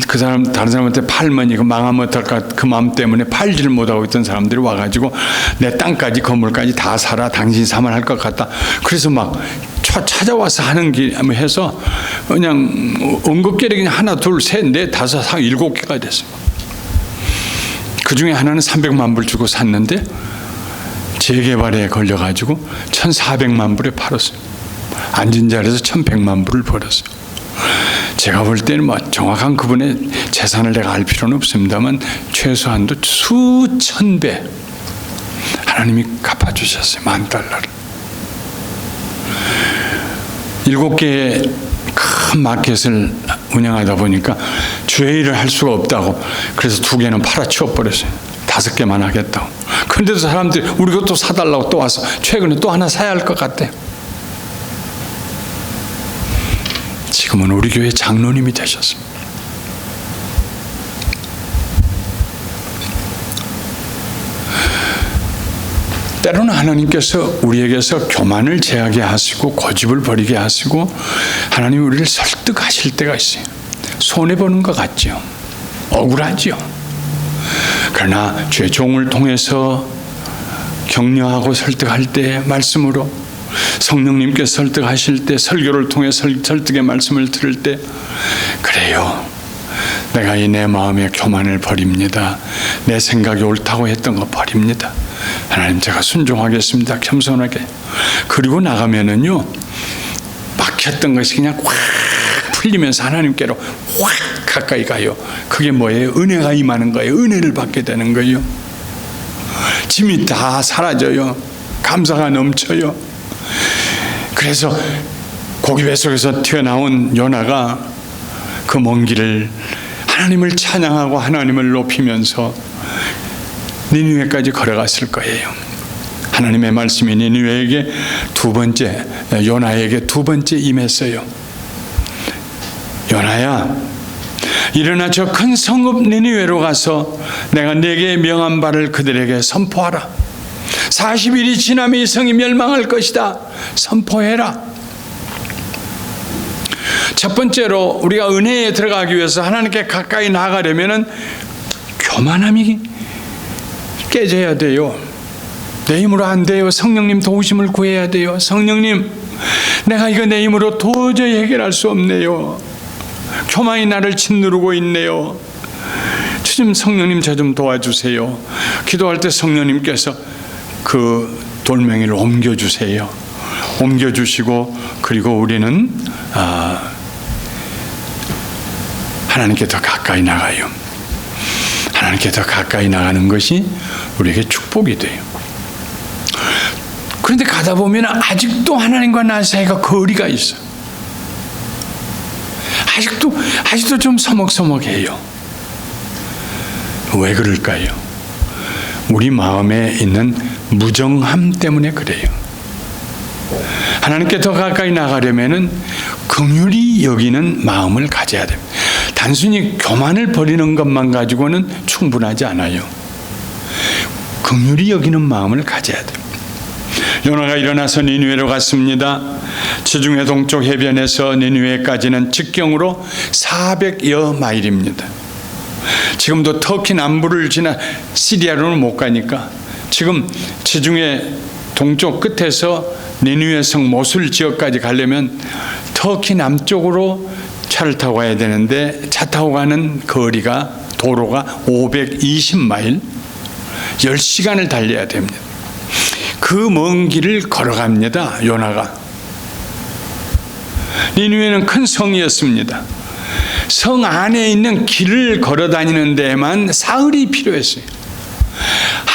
그 사람 다른 사람한테 팔면 이거 망하면 어떨까 그 마음 때문에 팔지를 못하고 있던 사람들이 와가지고 내 땅까지 건물까지 다 사라, 당신 사면 할 것 같다. 그래서 막 찾아와서 하는 게 해서 그냥 언급계력이 하나, 둘, 셋, 넷, 다섯, 7개가 됐어요. 그 중에 하나는 300만 불 주고 샀는데 재개발에 걸려가지고 1,400만 불에 팔았어요. 앉은 자리에서 1,100만 불을 벌었어요. 제가 볼 때는 뭐 정확한 그분의 재산을 내가 알 필요는 없습니다만 최소한도 수천 배 하나님이 갚아주셨어요. $10,000,000를. 7개의 큰 마켓을 운영하다 보니까 주회의를 할 수가 없다고 그래서 2개는 팔아치워 버렸어요. 5개만 하겠다고. 그런데도 사람들이 우리 것도 사달라고 또 와서 최근에 또 하나 사야 할 것 같대요. 지금은 우리 교회 장로님이 되셨습니다. 때로는 하나님께서 우리에게서 교만을 제하게 하시고 고집을 버리게 하시고 하나님이 우리를 설득하실 때가 있어요. 손해보는 것 같죠. 억울하죠. 그러나 주의 종을 통해서 격려하고 설득할 때 말씀으로 성령님께서 설득하실 때 설교를 통해 설득의 말씀을 들을 때 그래요. 내가 이 내 마음의 교만을 버립니다. 내 생각이 옳다고 했던 거 버립니다. 하나님 제가 순종하겠습니다. 겸손하게. 그리고 나가면은요 막혔던 것이 그냥 확 풀리면서 하나님께로 확 가까이 가요. 그게 뭐예요? 은혜가 임하는 거예요. 은혜를 받게 되는 거예요. 짐이 다 사라져요. 감사가 넘쳐요. 그래서 고기 뱃속에서 튀어나온 요나가 그 먼 길을 하나님을 찬양하고 하나님을 높이면서 니느웨까지 걸어갔을 거예요. 하나님의 말씀이 니느웨에게 요나에게 두 번째 임했어요. 요나야, 일어나 저 큰 성읍 니느웨로 가서 내가 네게 명한 바를 그들에게 선포하라. 40일이 지나면 이 성이 멸망할 것이다. 선포해라. 첫 번째로 우리가 은혜에 들어가기 위해서 하나님께 가까이 나가려면은 교만함이 깨져야 돼요. 내 힘으로 안 돼요. 성령님 도우심을 구해야 돼요. 성령님, 내가 이거 내 힘으로 도저히 해결할 수 없네요. 교만이 나를 짓누르고 있네요. 좀 성령님 저 좀 도와주세요. 기도할 때 성령님께서 그 돌멩이를 옮겨주세요. 옮겨주시고 그리고 우리는 하나님께 더 가까이 나가요. 하나님께 더 가까이 나가는 것이 우리에게 축복이 돼요. 그런데 가다 보면 아직도 하나님과 나 사이가 거리가 있어. 아직도 좀 서먹서먹해요. 왜 그럴까요? 우리 마음에 있는 무정함 때문에 그래요. 하나님께 더 가까이 나가려면은 긍휼히 여기는 마음을 가져야 됩니다. 단순히 교만을 버리는 것만 가지고는 충분하지 않아요. 긍휼히 여기는 마음을 가져야 됩니다. 요나가 일어나서 니느웨로 갔습니다. 지중해 동쪽 해변에서 니느웨까지는 직경으로 400여 마일입니다. 지금도 터키 남부를 지나 시리아로는 못 가니까 지금 지중해 동쪽 끝에서 니느웨 성 모술 지역까지 가려면 터키 남쪽으로 차를 타고 가야 되는데 차 타고 가는 거리가 도로가 520마일 10시간을 달려야 됩니다. 그 먼 길을 걸어갑니다. 요나가. 니느웨는 큰 성이었습니다. 성 안에 있는 길을 걸어 다니는 데에만 사흘이 필요했어요.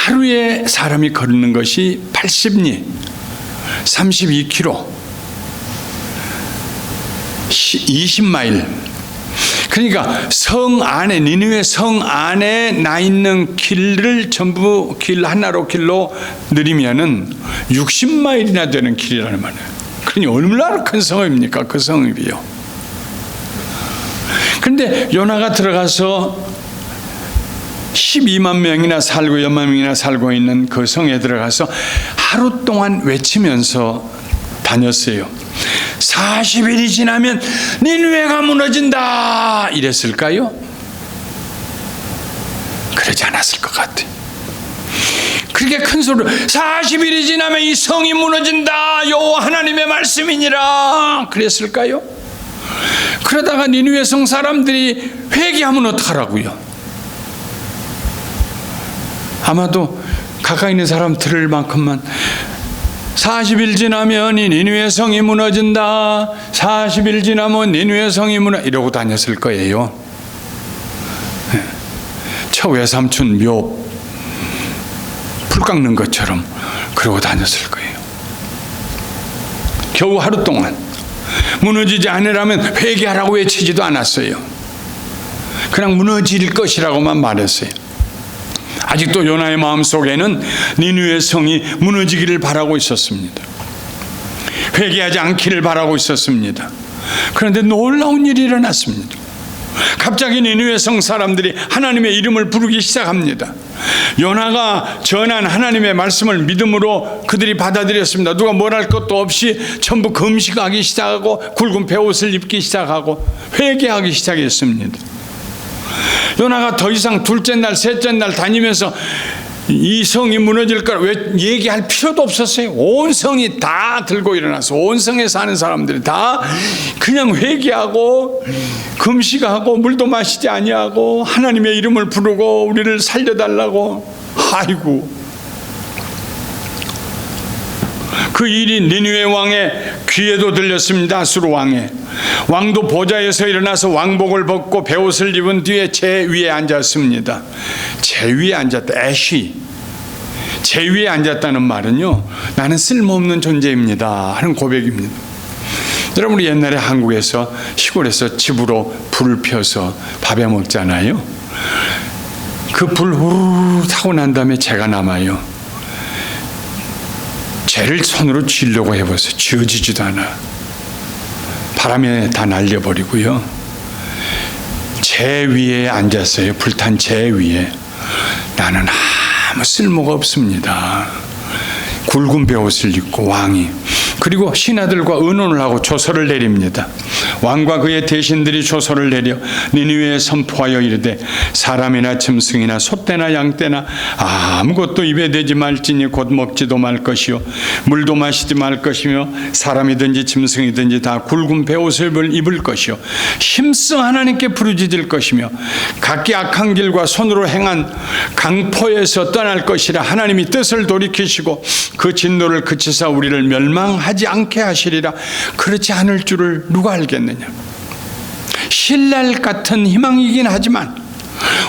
하루에 사람이 걷는 것이 80리, 32km, 20마일. 그러니까 성 안에, 니느웨 성 안에 나 있는 길을 전부 길 하나로 길로 늘리면은 60마일이나 되는 길이라는 말이에요. 그러니 얼마나 큰 성읍입니까? 그 성읍이요. 그런데 요나가 들어가서 12만 명이나 살고 2만 명이나 살고 있는 그 성에 들어가서 하루 동안 외치면서 다녔어요. 40일이 지나면 니느웨가 무너진다 이랬을까요? 그러지 않았을 것 같아요. 그렇게 큰 소리로 40일이 지나면 이 성이 무너진다 여호와 하나님의 말씀이니라 그랬을까요? 그러다가 니느웨 성 사람들이 회개하면 어떡하라고요? 아마도 가까이 있는 사람 들을 만큼만 40일 지나면 이 니느웨 성이 무너진다. 40일 지나면 니느웨 성이 이러고 다녔을 거예요. 처외삼촌 묘 풀 깎는 것처럼 그러고 다녔을 거예요. 겨우 하루 동안 무너지지 않으라면 회개하라고 외치지도 않았어요. 그냥 무너질 것이라고만 말했어요. 아직도 요나의 마음속에는 니느웨 성이 무너지기를 바라고 있었습니다. 회개하지 않기를 바라고 있었습니다. 그런데 놀라운 일이 일어났습니다. 갑자기 니느웨 성 사람들이 하나님의 이름을 부르기 시작합니다. 요나가 전한 하나님의 말씀을 믿음으로 그들이 받아들였습니다. 누가 뭘 할 것도 없이 전부 금식하기 시작하고 굵은 베옷을 입기 시작하고 회개하기 시작했습니다. 요나가 더 이상 둘째 날, 셋째 날 다니면서 이 성이 무너질 거라 왜 얘기할 필요도 없었어요. 온 성이 다 들고 일어나서 온 성에 사는 사람들이 다 그냥 회개하고 금식하고 물도 마시지 아니하고 하나님의 이름을 부르고 우리를 살려달라고. 아이고, 그 일이 니느웨 왕의 귀에도 들렸습니다. 아수르 왕의 왕도 보좌에서 일어나서 왕복을 벗고 베옷을 입은 뒤에 제 위에 앉았습니다. 제 위에 앉았다. 애쉬. 제 위에 앉았다는 말은요, 나는 쓸모없는 존재입니다 하는 고백입니다. 여러분, 우리 옛날에 한국에서 시골에서 집으로 불을 펴서 밥해 먹잖아요. 그 불 후루룩 타고 난 다음에 재가 남아요. 재를 손으로 쥐려고 해보세요. 쥐어지지도 않아. 바람에 다 날려버리고요. 재 위에 앉았어요. 불탄 재 위에. 나는 아무 쓸모가 없습니다. 굵은 베옷을 입고 왕이, 그리고 신하들과 의논을 하고 조서를 내립니다. 왕과 그의 대신들이 조서를 내려 니느웨에 선포하여 이르되 사람이나 짐승이나 소떼나 양떼나 아무것도 입에 대지 말지니 곧 먹지도 말 것이요 물도 마시지 말 것이며 사람이든지 짐승이든지 다 굵은 베옷을 입을 것이요 힘써 하나님께 부르짖을 것이며 각기 악한 길과 손으로 행한 강포에서 떠날 것이라. 하나님이 뜻을 돌이키시고 그 진노를 그치사 우리를 멸망하지 않게 하시리라. 그렇지 않을 줄을 누가 알겠느냐. 신랄 같은 희망이긴 하지만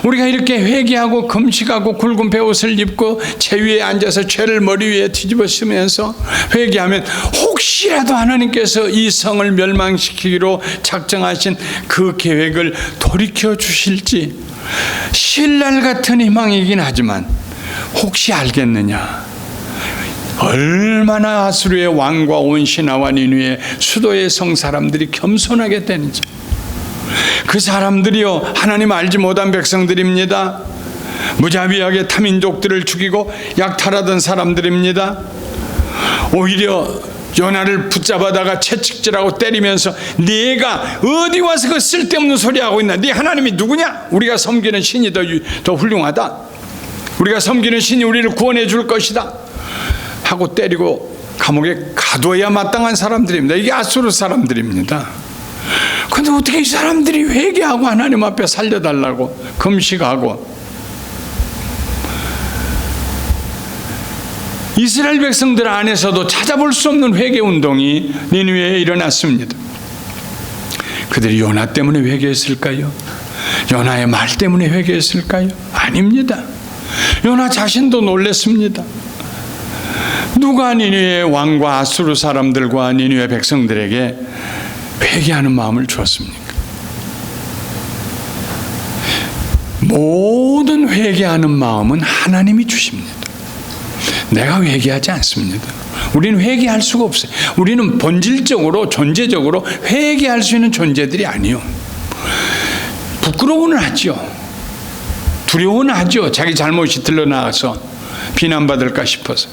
우리가 이렇게 회개하고 금식하고 굵은 베옷을 입고 제 위에 앉아서 죄를 머리 위에 뒤집어 쓰면서 회개하면 혹시라도 하나님께서 이 성을 멸망시키기로 작정하신 그 계획을 돌이켜 주실지 신랄 같은 희망이긴 하지만 혹시 알겠느냐. 얼마나 아수르의 왕과 온 신하와 니느웨 수도의 성 사람들이 겸손하게 되는지. 그 사람들이요, 하나님 알지 못한 백성들입니다. 무자비하게 타민족들을 죽이고 약탈하던 사람들입니다. 오히려 요나를 붙잡아다가 채찍질하고 때리면서 네가 어디 와서 그 쓸데없는 소리 하고 있나. 네 하나님이 누구냐. 우리가 섬기는 신이 더 훌륭하다. 우리가 섬기는 신이 우리를 구원해 줄 것이다 하고 때리고 감옥에 가둬야 마땅한 사람들입니다. 이게 아수르 사람들입니다. 그런데 어떻게 이 사람들이 회개하고 하나님 앞에 살려달라고 금식하고. 이스라엘 백성들 안에서도 찾아볼 수 없는 회개 운동이 니느웨에 일어났습니다. 그들이 요나 때문에 회개했을까요? 요나의 말 때문에 회개했을까요? 아닙니다. 요나 자신도 놀랐습니다. 누가 니느웨의 왕과 아수르 사람들과 니느웨 백성들에게 회개하는 마음을 주었습니까? 모든 회개하는 마음은 하나님이 주십니다. 내가 회개하지 않습니다. 우리는 회개할 수가 없어요. 우리는 본질적으로 존재적으로 회개할 수 있는 존재들이 아니요. 부끄러워는 하죠. 두려워는 하죠. 자기 잘못이 드러나서 비난받을까 싶어서.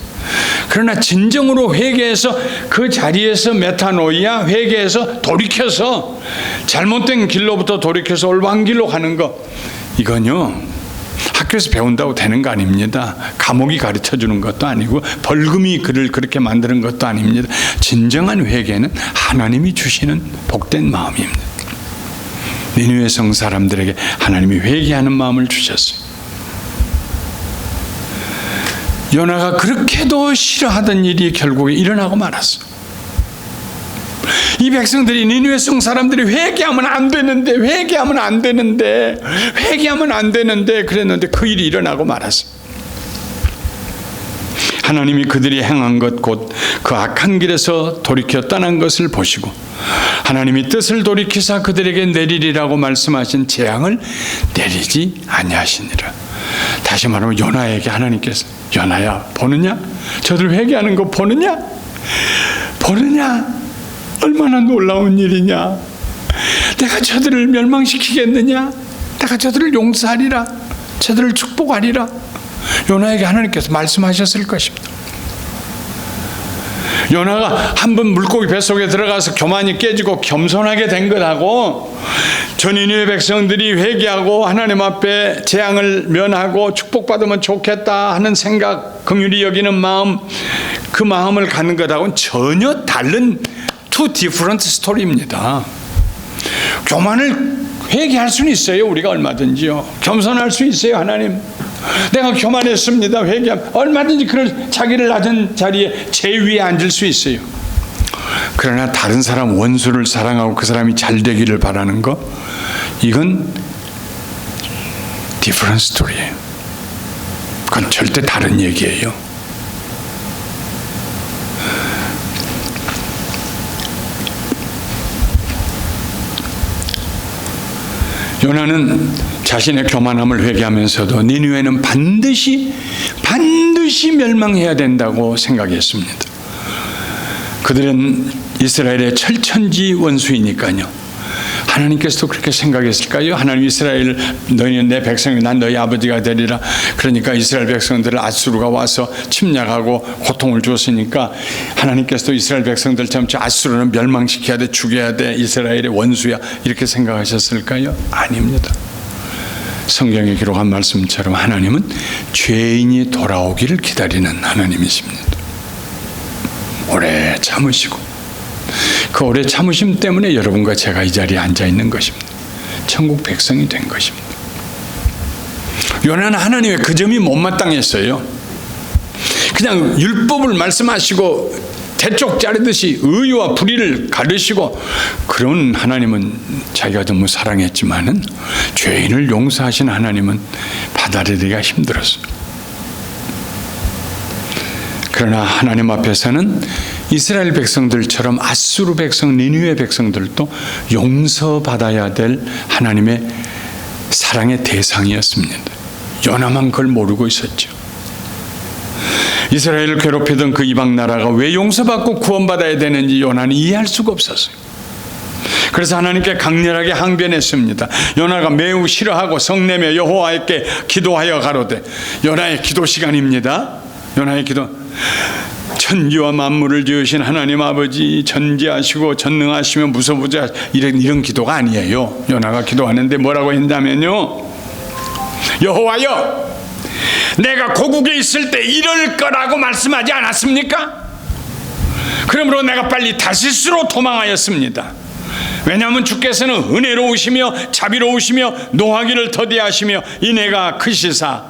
그러나 진정으로 회개해서 그 자리에서 메타노이아, 회개해서 돌이켜서 잘못된 길로부터 돌이켜서 올바른 길로 가는 것, 이건요 학교에서 배운다고 되는 거 아닙니다. 감옥이 가르쳐주는 것도 아니고 벌금이 그를 그렇게 만드는 것도 아닙니다. 진정한 회개는 하나님이 주시는 복된 마음입니다. 니느웨 성 사람들에게 하나님이 회개하는 마음을 주셨어요. 요나가 그렇게도 싫어하던 일이 결국에 일어나고 말았어. 이 백성들이, 니느웨 성 사람들이 회개하면 안 되는데 그랬는데 그 일이 일어나고 말았어. 하나님이 그들이 행한 것 곧 그 악한 길에서 돌이켜 떠난 것을 보시고 하나님이 뜻을 돌이키사 그들에게 내리리라고 말씀하신 재앙을 내리지 아니하시니라. 다시 말하면 요나에게 하나님께서, 요나야 보느냐? 저들 회개하는 거 보느냐? 얼마나 놀라운 일이냐? 내가 저들을 멸망시키겠느냐? 내가 저들을 용서하리라, 저들을 축복하리라. 요나에게 하나님께서 말씀하셨을 것입니다. 요나가 한 번 물고기 뱃속에 들어가서 교만이 깨지고 겸손하게 된 것하고 전 니느웨 백성들이 회개하고 하나님 앞에 재앙을 면하고 축복받으면 좋겠다 하는 생각, 긍휼히 여기는 마음, 그 마음을 갖는 것하고는 전혀 다른 two different story입니다. 교만을 회개할 수는 있어요. 우리가 얼마든지요. 겸손할 수 있어요. 하나님, 내가 교만했습니다. 회개하면 얼마든지 그런 자기를 낮은 자리에 제위에 앉을 수 있어요. 그러나 다른 사람, 원수를 사랑하고 그 사람이 잘 되기를 바라는 것, 이건 different story예요. 그건 절대 다른 얘기예요. 요나는 자신의 교만함을 회개하면서도 니느웨는 반드시 멸망해야 된다고 생각했습니다. 그들은 이스라엘의 철천지 원수이니까요. 하나님께서도 그렇게 생각했을까요? 하나님, 이스라엘, 너희는 내 백성이, 난 너희 아버지가 되리라. 그러니까 이스라엘 백성들을 아수르가 와서 침략하고 고통을 주었으니까 하나님께서도 이스라엘 백성들처럼 아수르는 멸망시켜야 돼, 죽여야 돼, 이스라엘의 원수야, 이렇게 생각하셨을까요? 아닙니다. 성경에 기록한 말씀처럼 하나님은 죄인이 돌아오기를 기다리는 하나님이십니다. 오래 참으시고 그 오래 참으심 때문에 여러분과 제가 이 자리에 앉아 있는 것입니다. 천국 백성이 된 것입니다. 요나는 하나님의 그 점이 못마땅했어요. 그냥 율법을 말씀하시고 대쪽 자르듯이 의와 불의를 가르시고, 그런 하나님은 자기가 너무 사랑했지만은 죄인을 용서하신 하나님은 받아들이기가 힘들었어요. 그러나 하나님 앞에서는 이스라엘 백성들처럼 아수르 백성, 니느웨 백성들도 용서받아야 될 하나님의 사랑의 대상이었습니다. 요나만 그걸 모르고 있었죠. 이스라엘을 괴롭히던 그 이방 나라가 왜 용서받고 구원받아야 되는지 요나는 이해할 수가 없었어요. 그래서 하나님께 강렬하게 항변했습니다. 요나가 매우 싫어하고 성내며 여호와께 기도하여 가로되, 요나의 기도 시간입니다. 요나의 기도. 천지와 만물을 지으신 하나님 아버지, 전지하시고 전능하시며 무서우자, 이런 기도가 아니에요. 요나가 기도하는데 뭐라고 했냐면요, 여호와여, 내가 고국에 있을 때 이럴 거라고 말씀하지 않았습니까? 그러므로 내가 빨리 다시스로 도망하였습니다. 왜냐하면 주께서는 은혜로우시며 자비로우시며 노하기를 더디하시며 인애가 크시사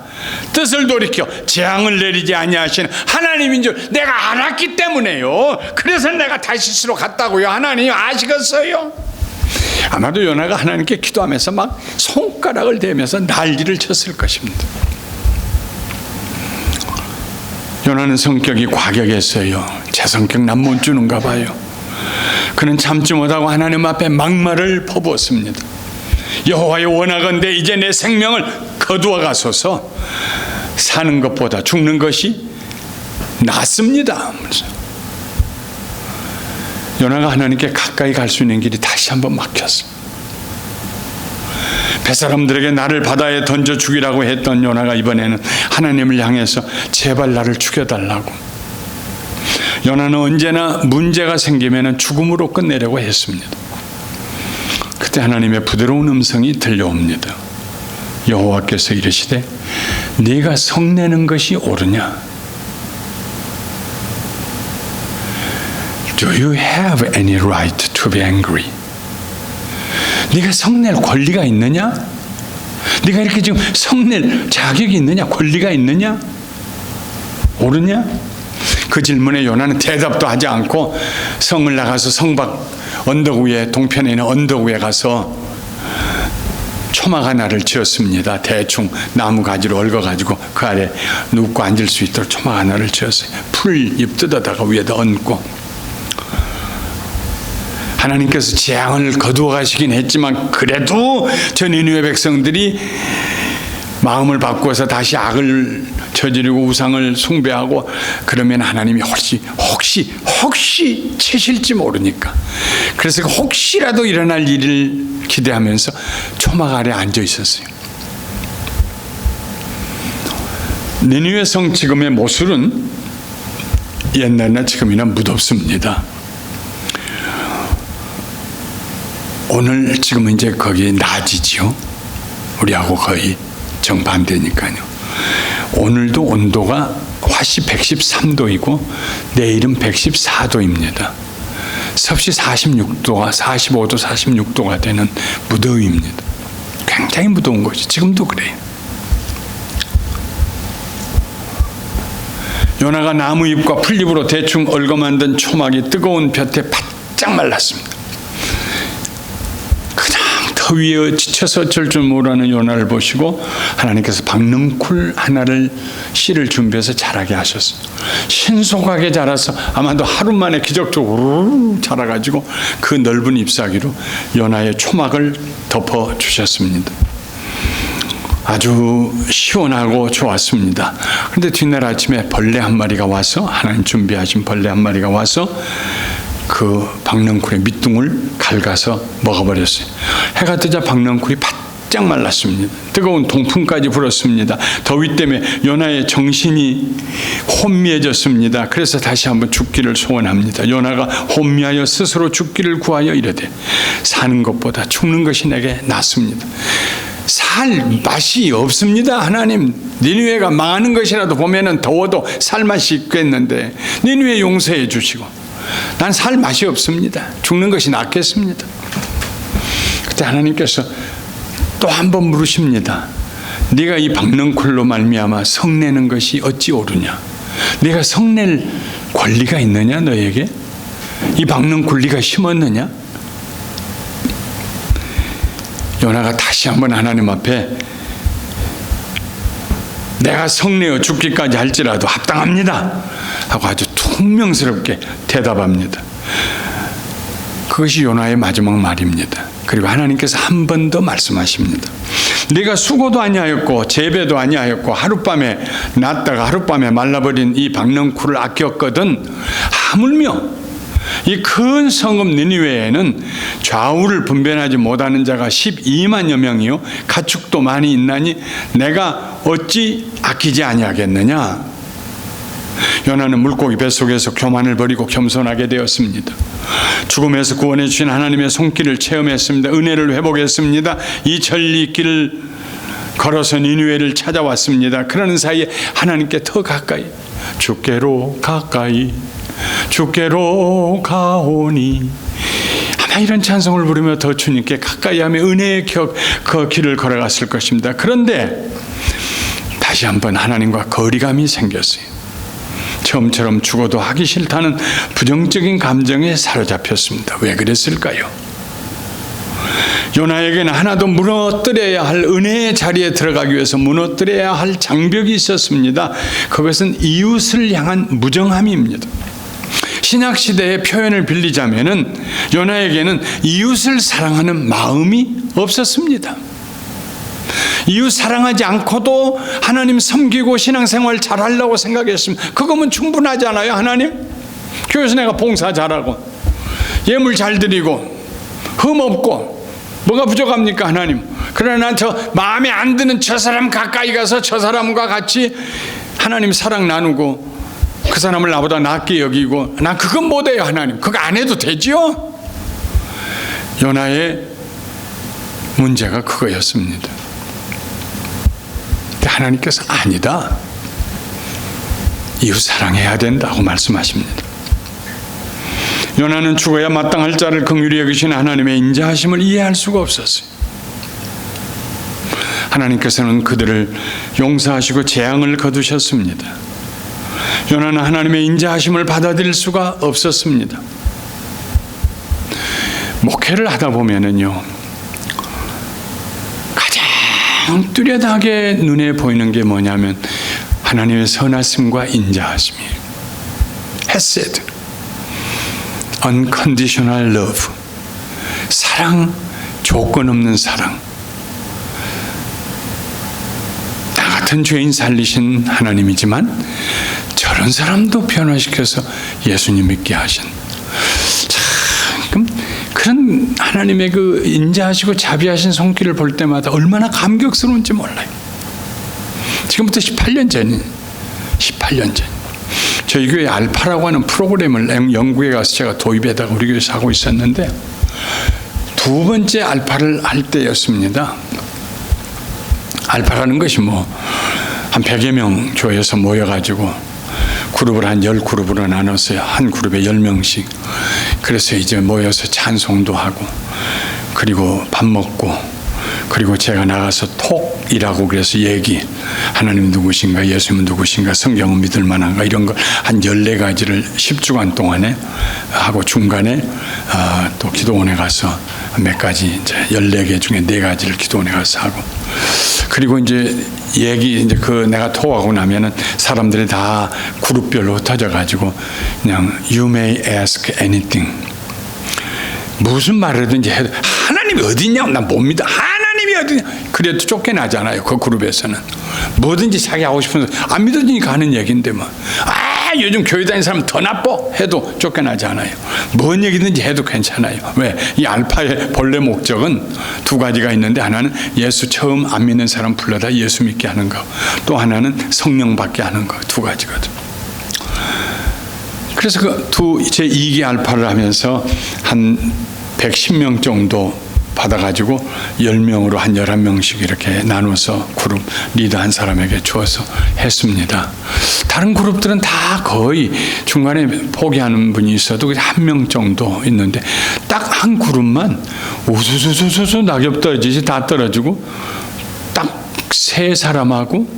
뜻을 돌이켜 재앙을 내리지 아니하시는 하나님인 줄 내가 알았기 때문에요. 그래서 내가 다시스로 갔다고요. 하나님 아시겠어요? 아마도 요나가 하나님께 기도하면서 막 손가락을 대면서 난리를 쳤을 것입니다. 요나는 성격이 과격했어요. 제 성격 난 못 주는가 봐요. 그는 참지 못하고 하나님 앞에 막말을 퍼부었습니다. 여호와여, 원하건대 이제 내 생명을 거두어 가소서. 사는 것보다 죽는 것이 낫습니다. 요나가 하나님께 가까이 갈 수 있는 길이 다시 한번 막혔습니다. 뱃사람들에게 나를 바다에 던져 죽이라고 했던 요나가 이번에는 하나님을 향해서 제발 나를 죽여달라고. 요나는 언제나 문제가 생기면 죽음으로 끝내려고 했습니다. 그때 하나님의 부드러운 음성이 들려옵니다. 여호와께서 이르시되 네가 성내는 것이 옳으냐? Do you have any right to be angry? 네가 성낼 권리가 있느냐? 네가 이렇게 지금 성낼 자격이 있느냐? 권리가 있느냐? 옳으냐? 그 질문에 요나는 대답도 하지 않고 성을 나가서 성밖 언덕 위에, 동편에 있는 언덕 위에 가서 초막 하나를 지었습니다. 대충 나무 가지로 얽어가지고 그 아래 눕고 앉을 수 있도록 초막 하나를 지었어요. 풀잎 뜯어다가 위에다 얹고. 하나님께서 재앙을 거두어 가시긴 했지만 그래도 저 니느웨 백성들이 마음을 바꾸어서 다시 악을 저지르고 우상을 숭배하고 그러면 하나님이 혹시 치실지 모르니까, 그래서 혹시라도 일어날 일을 기대하면서 초막 아래 앉아 있었어요. 니느웨 성 지금의 모습은 옛날이나 지금이나 무덥습니다. 오늘 지금은 이제 거기 낮이지요. 우리하고 거의 정반대니까요. 오늘도 온도가 화씨 113도이고 내일은 114도입니다. 섭씨 46도가 45도 46도가 되는 무더위입니다. 굉장히 무더운 것이 지금도 그래요. 요나가 나무잎과 풀잎으로 대충 얽어 만든 초막이 뜨거운 볕에 바짝 말랐습니다. 위에 지쳐서 어쩔 줄 모르는 요나를 보시고 하나님께서 박넝쿨 하나를 씨를 준비해서 자라게 하셨어요. 신속하게 자라서 아마도 하루 만에 기적적으로 자라가지고 그 넓은 잎사귀로 요나의 초막을 덮어 주셨습니다. 아주 시원하고 좋았습니다. 그런데 뒷날 아침에 벌레 한 마리가 와서, 하나님 준비하신 벌레 한 마리가 와서 그 박넝쿨의 밑둥을 갉아서 먹어버렸어요. 해가 뜨자 박넝쿨이 바짝 말랐습니다. 뜨거운 동풍까지 불었습니다. 더위 때문에 요나의 정신이 혼미해졌습니다. 그래서 다시 한번 죽기를 소원합니다. 요나가 혼미하여 스스로 죽기를 구하여 이르되 사는 것보다 죽는 것이 내게 낫습니다. 살 맛이 없습니다. 하나님, 니느웨가 망하는 것이라도 보면은 더워도 살 맛이 있겠는데 니느웨 용서해 주시고 난 살 맛이 없습니다. 죽는 것이 낫겠습니다. 그때 하나님께서 또 한 번 물으십니다. 네가 이 박넝쿨로 말미암아 성내는 것이 어찌 옳으냐? 네가 성낼 권리가 있느냐? 너에게 이 박넝쿨 네가 심었느냐? 요나가 다시 한번 하나님 앞에 내가 성내어 죽기까지 할지라도 합당합니다 하고 아주 퉁명스럽게 대답합니다. 그것이 요나의 마지막 말입니다. 그리고 하나님께서 한 번 더 말씀하십니다. 네가 수고도 아니하였고 재배도 아니하였고 하룻밤에 났다가 하룻밤에 말라버린 이 박넝쿨을 아꼈거든 하물며 이 큰 성읍 니느웨에는 좌우를 분별하지 못하는 자가 12만여 명이요 가축도 많이 있나니 내가 어찌 아끼지 아니하겠느냐? 요나는 물고기 뱃속에서 교만을 버리고 겸손하게 되었습니다. 죽음에서 구원해 주신 하나님의 손길을 체험했습니다. 은혜를 회복했습니다. 이 전리길을 걸어서 니느웨를 찾아왔습니다. 그러는 사이에 하나님께 더 가까이, 주께로 가까이 주께로 가오니, 아마 이런 찬송을 부르며 더 주님께 가까이 하며 은혜의 그 길을 걸어갔을 것입니다. 그런데 다시 한번 하나님과 거리감이 생겼어요. 처음처럼 죽어도 하기 싫다는 부정적인 감정에 사로잡혔습니다. 왜 그랬을까요? 요나에게는 하나도 무너뜨려야 할 은혜의 자리에 들어가기 위해서 무너뜨려야 할 장벽이 있었습니다. 그것은 이웃을 향한 무정함입니다. 신약시대의 표현을 빌리자면은 요나에게는 이웃을 사랑하는 마음이 없었습니다. 이웃 사랑하지 않고도 하나님 섬기고 신앙생활 잘하려고 생각했으면 그거면 충분하지 않아요? 하나님? 교회에서 내가 봉사 잘하고 예물 잘 드리고 흠 없고 뭐가 부족합니까 하나님? 그러나 난 저 마음에 안 드는 저 사람 가까이 가서 저 사람과 같이 하나님 사랑 나누고 그 사람을 나보다 낫게 여기고 난 그건 못해요 하나님. 그거 안 해도 되지요? 요나의 문제가 그거였습니다. 근데 하나님께서 아니다. 이웃 사랑해야 된다고 말씀하십니다. 요나는 죽어야 마땅할 자를 긍휼히 여기신 하나님의 인자하심을 이해할 수가 없었어요. 하나님께서는 그들을 용서하시고 재앙을 거두셨습니다. 요나는 하나님의 인자하심을 받아들일 수가 없었습니다. 목회를 하다 보면은요, 가장 뚜렷하게 눈에 보이는 게 뭐냐면 하나님의 선하심과 인자하심이에요. 헤세드, unconditional love, 사랑, 조건 없는 사랑. 나 같은 죄인 살리신 하나님이지만 저런 사람도 변화시켜서 예수님 믿게 하신, 참 그런 하나님의 그 인자하시고 자비하신 손길을 볼 때마다 얼마나 감격스러운지 몰라요. 지금부터 18년 전 저희 교회 알파라고 하는 프로그램을 영국에 가서 제가 도입에다가 우리 교회에서 하고 있었는데 두 번째 알파를 할 때였습니다. 알파라는 것이 뭐 한 100여 명 교회에서 모여가지고 그룹을 한 10그룹으로 나눴어요. 한 그룹에 10명씩. 그래서 이제 모여서 찬송도 하고 그리고 밥 먹고 그리고 제가 나가서 톡이라고 그래서 얘기, 하나님 누구신가, 예수님은 누구신가, 성경은 믿을 만한가, 이런 거 한 14가지를 10주간 동안에 하고 중간에 또 기도원에 가서 몇 가지, 이제 14개 중에 4가지를 기도원에 가서 하고, 그리고 이제 얘기, 이제 그 내가 토하고 나면은 사람들이 다 그룹별로 흩어져가지고 그냥 you may ask anything, 무슨 말이든지 해도 하나님이 어디 있냐고 난 못 믿어. 하나님이 어디 있냐. 그래도 쫓겨나잖아요. 그 그룹에서는 뭐든지 자기 하고 싶은 안 믿어지니까 하는 얘기인데 뭐 요즘 교회 다니는 사람 더 나빠 해도 쫓겨나지 않아요. 뭔 얘기든지 해도 괜찮아요. 왜? 이 알파의 본래 목적은 두 가지가 있는데, 하나는 예수 처음 안 믿는 사람 불러다 예수 믿게 하는 거, 또 하나는 성령 받게 하는 거, 두 가지거든. 그래서 그 제 2기 알파를 하면서 한 110명 정도 받아가지고 10명으로 한 11명씩 이렇게 나눠서 그룹 리더 한 사람에게 주어서 했습니다. 다른 그룹들은 다 거의 중간에 포기하는 분이 있어도 한 명 정도 있는데 딱 한 그룹만 우수수수수 낙엽 떨어지지 다 떨어지고 딱 3사람하고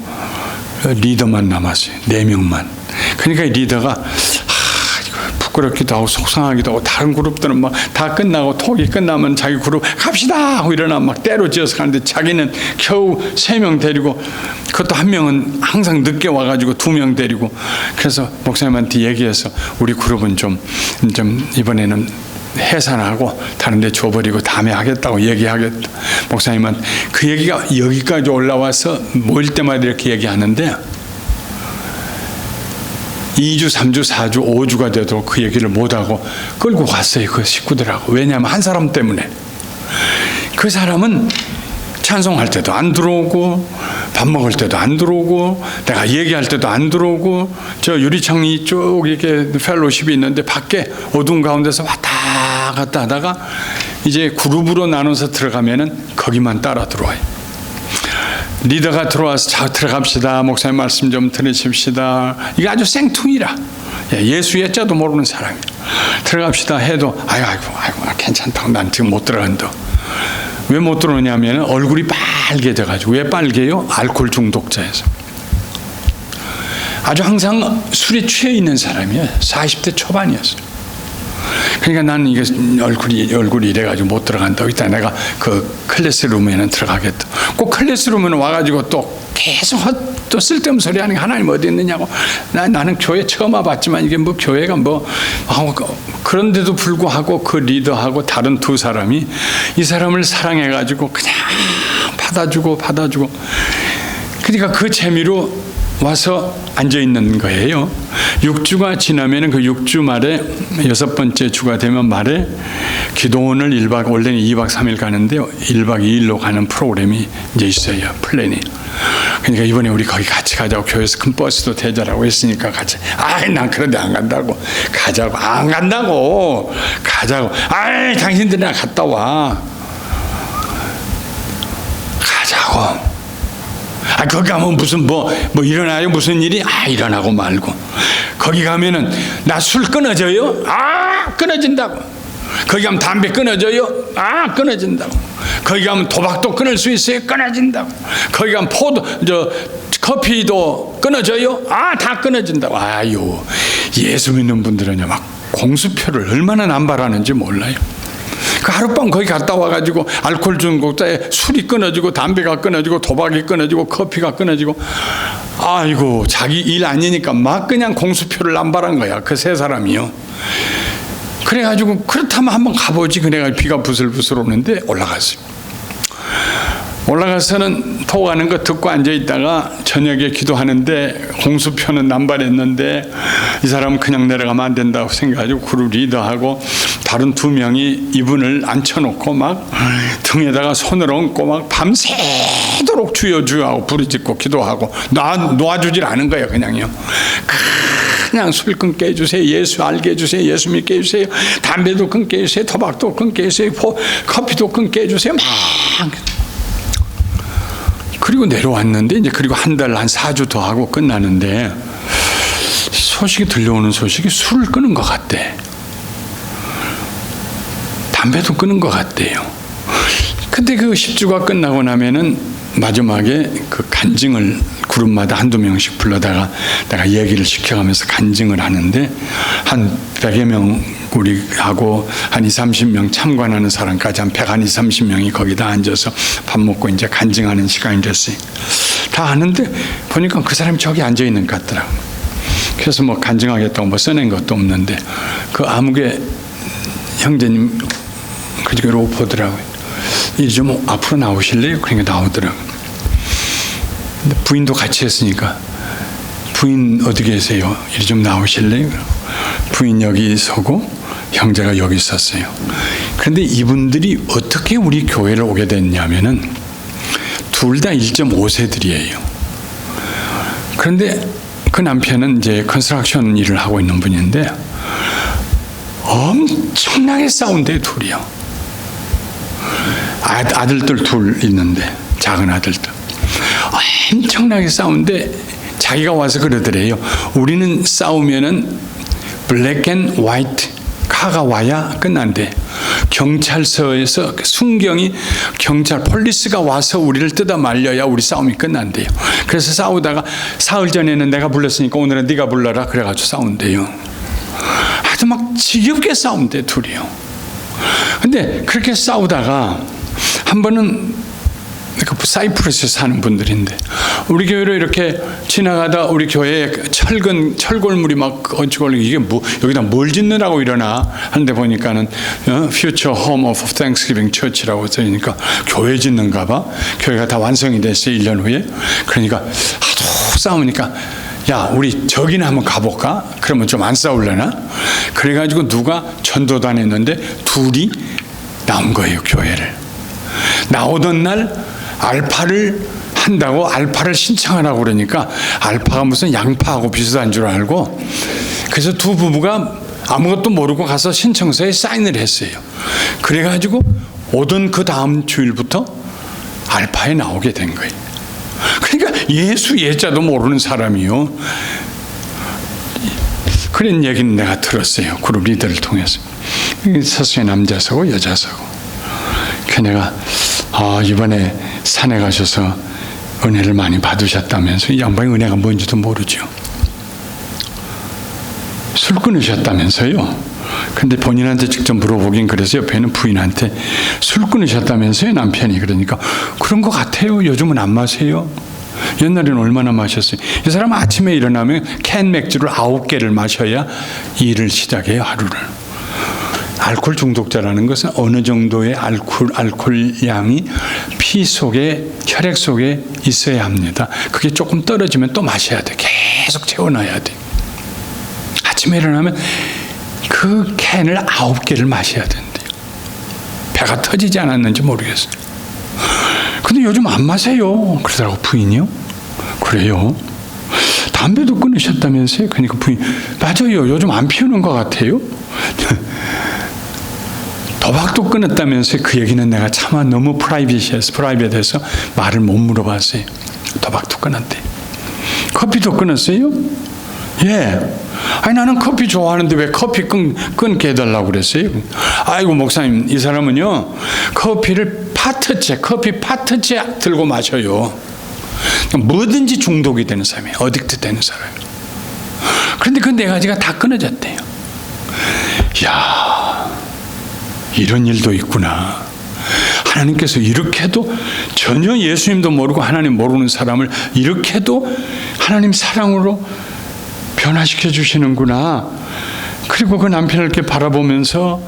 리더만 남았어요. 4명만. 그러니까 이 리더가 부끄럽기도 하고 속상하기도 하고, 다른 그룹들은 막 다 끝나고 톡이 끝나면 자기 그룹 갑시다 하고 일어나 막 때려지어서 가는데 자기는 겨우 3명 데리고, 그것도 한 명은 항상 늦게 와가지고 2명 데리고, 그래서 목사님한테 얘기해서 우리 그룹은 좀 이번에는 해산하고 다른 데 줘버리고 다음에 하겠다고 얘기하겠다. 목사님은 그 얘기가 여기까지 올라와서 모일 때마다 이렇게 얘기하는데 2주, 3주, 4주, 5주가 돼도 그 얘기를 못하고 끌고 갔어요. 그 식구들하고. 왜냐하면 한 사람 때문에. 그 사람은 찬송할 때도 안 들어오고, 밥 먹을 때도 안 들어오고, 내가 얘기할 때도 안 들어오고, 저 유리창이 쭉 이렇게 펠로십이 있는데 밖에 어두운 가운데서 왔다 갔다 하다가 이제 그룹으로 나눠서 들어가면은 거기만 따라 들어와요. 리더가 들어와서 자 들어갑시다. 목사님 말씀 좀 들으십시다. 이게 아주 생뚱이라. 예수의 자도 모르는 사람이야. 들어갑시다 해도 아이고 괜찮다고 난 지금 못 들어간다. 왜 못 들어오냐면 얼굴이 빨개져가지고. 왜 빨개요? 알코올 중독자여서. 아주 항상 술에 취해 있는 사람이에요. 40대 초반이었어요. 그러니까 나는 이게 얼굴이 이래가지고 못 들어간다고. 이따 내가 그 클래스룸에는 들어가겠다. 꼭 클래스룸에는 와가지고 또 계속 또 쓸데없는 소리 하는 게 하나님 어디 있느냐고. 나는 교회 처음 와봤지만 이게 뭐 교회가 뭐 그런데도 불구하고 그 리더하고 다른 두 사람이 이 사람을 사랑해가지고 그냥 받아주고 그러니까 그 재미로 와서 앉아 있는 거예요. 6주가 지나면은 그 6주 말에 6번째 주가 되면 말에 기도원을 1박, 원래는 2박 3일 가는데요. 1박 2일로 가는 프로그램이 이제 있어요. 플랜이. 그러니까 이번에 우리 거기 같이 가자고, 교회에서 큰 버스도 대절하고 했으니까 같이. 난 그런데 안 간다고. 가자고. 안 간다고. 가자고. 당신들이랑 갔다 와. 가자고. 거기 가면 무슨 뭐 일어나요? 무슨 일이? 일어나고 말고. 거기 가면은 나 술 끊어져요? 끊어진다고. 거기 가면 담배 끊어져요? 끊어진다고. 거기 가면 도박도 끊을 수 있어요? 끊어진다고. 거기 가면 커피도 끊어져요? 다 끊어진다고. 예수 믿는 분들은요, 막 공수표를 얼마나 남발하는지 몰라요. 그 하룻밤 거기 갔다 와가지고 알코올 중독자에 술이 끊어지고 담배가 끊어지고 도박이 끊어지고 커피가 끊어지고, 자기 일 아니니까 막 그냥 공수표를 남발한 거야, 그 세 사람이요. 그래가지고 그렇다면 한번 가보지. 그래가지고 비가 부슬부슬 오는데 올라가서는 토하는 거 듣고 앉아있다가 저녁에 기도하는데 공수표는 남발했는데 이 사람은 그냥 내려가면 안 된다고 생각하고 그룹 리더하고 다른 2명이 이분을 앉혀놓고 막 등에다가 손을 얹고 막 밤새도록 주여 하고 부르짖고 기도하고 놓아주질 않은 거예요. 그냥 술 끊게 해주세요. 예수 알게 해주세요. 예수 믿게 해주세요. 담배도 끊게 해주세요. 도박도 끊게 해주세요. 커피도 끊게 해주세요. 막. 그리고 내려왔는데 이제 그리고 한 4주 더 하고 끝나는데 들려오는 소식이 술을 끊은 것 같대. 담배도 끊은 것 같대요. 근데 그 10주가 끝나고 나면은 마지막에 그 간증을 그룹마다 1-2명씩 불러다가 내가 얘기를 시켜가면서 간증을 하는데 한 100여 명 우리하고 한 20-30명 참관하는 사람까지 한 120-30명이 거기다 앉아서 밥 먹고 이제 간증하는 시간이 됐어요. 다 하는데 보니까 그 사람이 저기 앉아 있는 것 같더라고. 그래서 뭐 간증하겠다고 써낸 것도 없는데 그 아무개 형제님 그저로 보더라고요. 이리 좀 앞으로 나오실래요? 그러니까 나오더라고요. 근데 부인도 같이 했으니까 부인 어디 계세요? 이리 좀 나오실래요? 부인 여기 서고 형제가 여기 있었어요. 그런데 이분들이 어떻게 우리 교회를 오게 됐냐면은 둘 다 1.5세들이에요. 그런데 그 남편은 이제 컨스트럭션 일을 하고 있는 분인데 엄청나게 싸운대, 둘이요. 아들들 둘 있는데, 작은 아들들. 엄청나게 싸운데 자기가 와서 그러더래요. 우리는 싸우면은 블랙 앤 화이트 카가 와야 끝난대. 경찰서에서 경찰 폴리스가 와서 우리를 뜯어 말려야 우리 싸움이 끝난대요. 그래서 싸우다가 사흘 전에는 내가 불렀으니까 오늘은 네가 불러라 그래가지고 싸운대요. 아주 막 지겹게 싸운대, 둘이요. 근데 그렇게 싸우다가 한 번은 사이프러스에 사는 분들인데 우리 교회로 이렇게 지나가다 우리 교회에 철골물이 막 얹히고 이게 여기다 뭘 짓느라고 이러나 하는데 보니까는 Future Home of Thanksgiving Church라고 써있으니까 교회 짓는가 봐. 교회가 다 완성이 됐어요, 1년 후에. 그러니까 하도 싸우니까 야, 우리 저기나 한번 가볼까? 그러면 좀 안 싸울려나? 그래가지고 누가 전도단 했는데 둘이 나온 거예요, 교회를. 나오던 날 알파를 한다고 알파를 신청하라고 그러니까 알파가 무슨 양파하고 비슷한 줄 알고 그래서 두 부부가 아무것도 모르고 가서 신청서에 사인을 했어요. 그래가지고 오던 그 다음 주일부터 알파에 나오게 된 거예요. 그러니까 예수 예자도 모르는 사람이요. 그런 얘기는 내가 들었어요. 그룹 리더를 통해서. 서수의 남자 서고 여자 서고. 그 내가 이번에 산에 가셔서 은혜를 많이 받으셨다면서. 이 양반이 은혜가 뭔지도 모르죠. 술 끊으셨다면서요. 근데 본인한테 직접 물어보긴 그래서 옆에 있는 부인한테 술 끊으셨다면서요, 남편이. 그러니까 그런 것 같아요. 요즘은 안 마세요. 옛날에는 얼마나 마셨어요. 이 사람은 아침에 일어나면 캔 맥주를 9개를 마셔야 일을 시작해요, 하루를. 알코올 중독자라는 것은 어느 정도의 알코올 양이 피 속에, 혈액 속에 있어야 합니다. 그게 조금 떨어지면 또 마셔야 돼. 계속 채워놔야 돼. 아침에 일어나면 그 캔을 9개를 마셔야 된대요. 배가 터지지 않았는지 모르겠어요. 근데 요즘 안 마세요. 그러더라고, 부인이요. 그래요? 담배도 끊으셨다면서요? 그러니까 부인, 맞아요. 요즘 안 피우는 것 같아요. 도박도 끊었다면서요? 그 얘기는 내가 차마 너무 프라이빗해서 말을 못 물어봤어요. 도박도 끊었대. 커피도 끊었어요? 예. 아니, 나는 커피 좋아하는데 왜 커피 끊게 해달라고 그랬어요? 아이고, 목사님, 이 사람은요, 커피를 커피 파트째 들고 마셔요. 뭐든지 중독이 되는 사람이에요. 어딕트 되는 사람이에요. 그런데 그 네 가지가 다 끊어졌대요. 이야, 이런 일도 있구나. 하나님께서 이렇게도 전혀 예수님도 모르고 하나님 모르는 사람을 이렇게도 하나님 사랑으로 변화시켜 주시는구나. 그리고 그 남편을 이렇게 바라보면서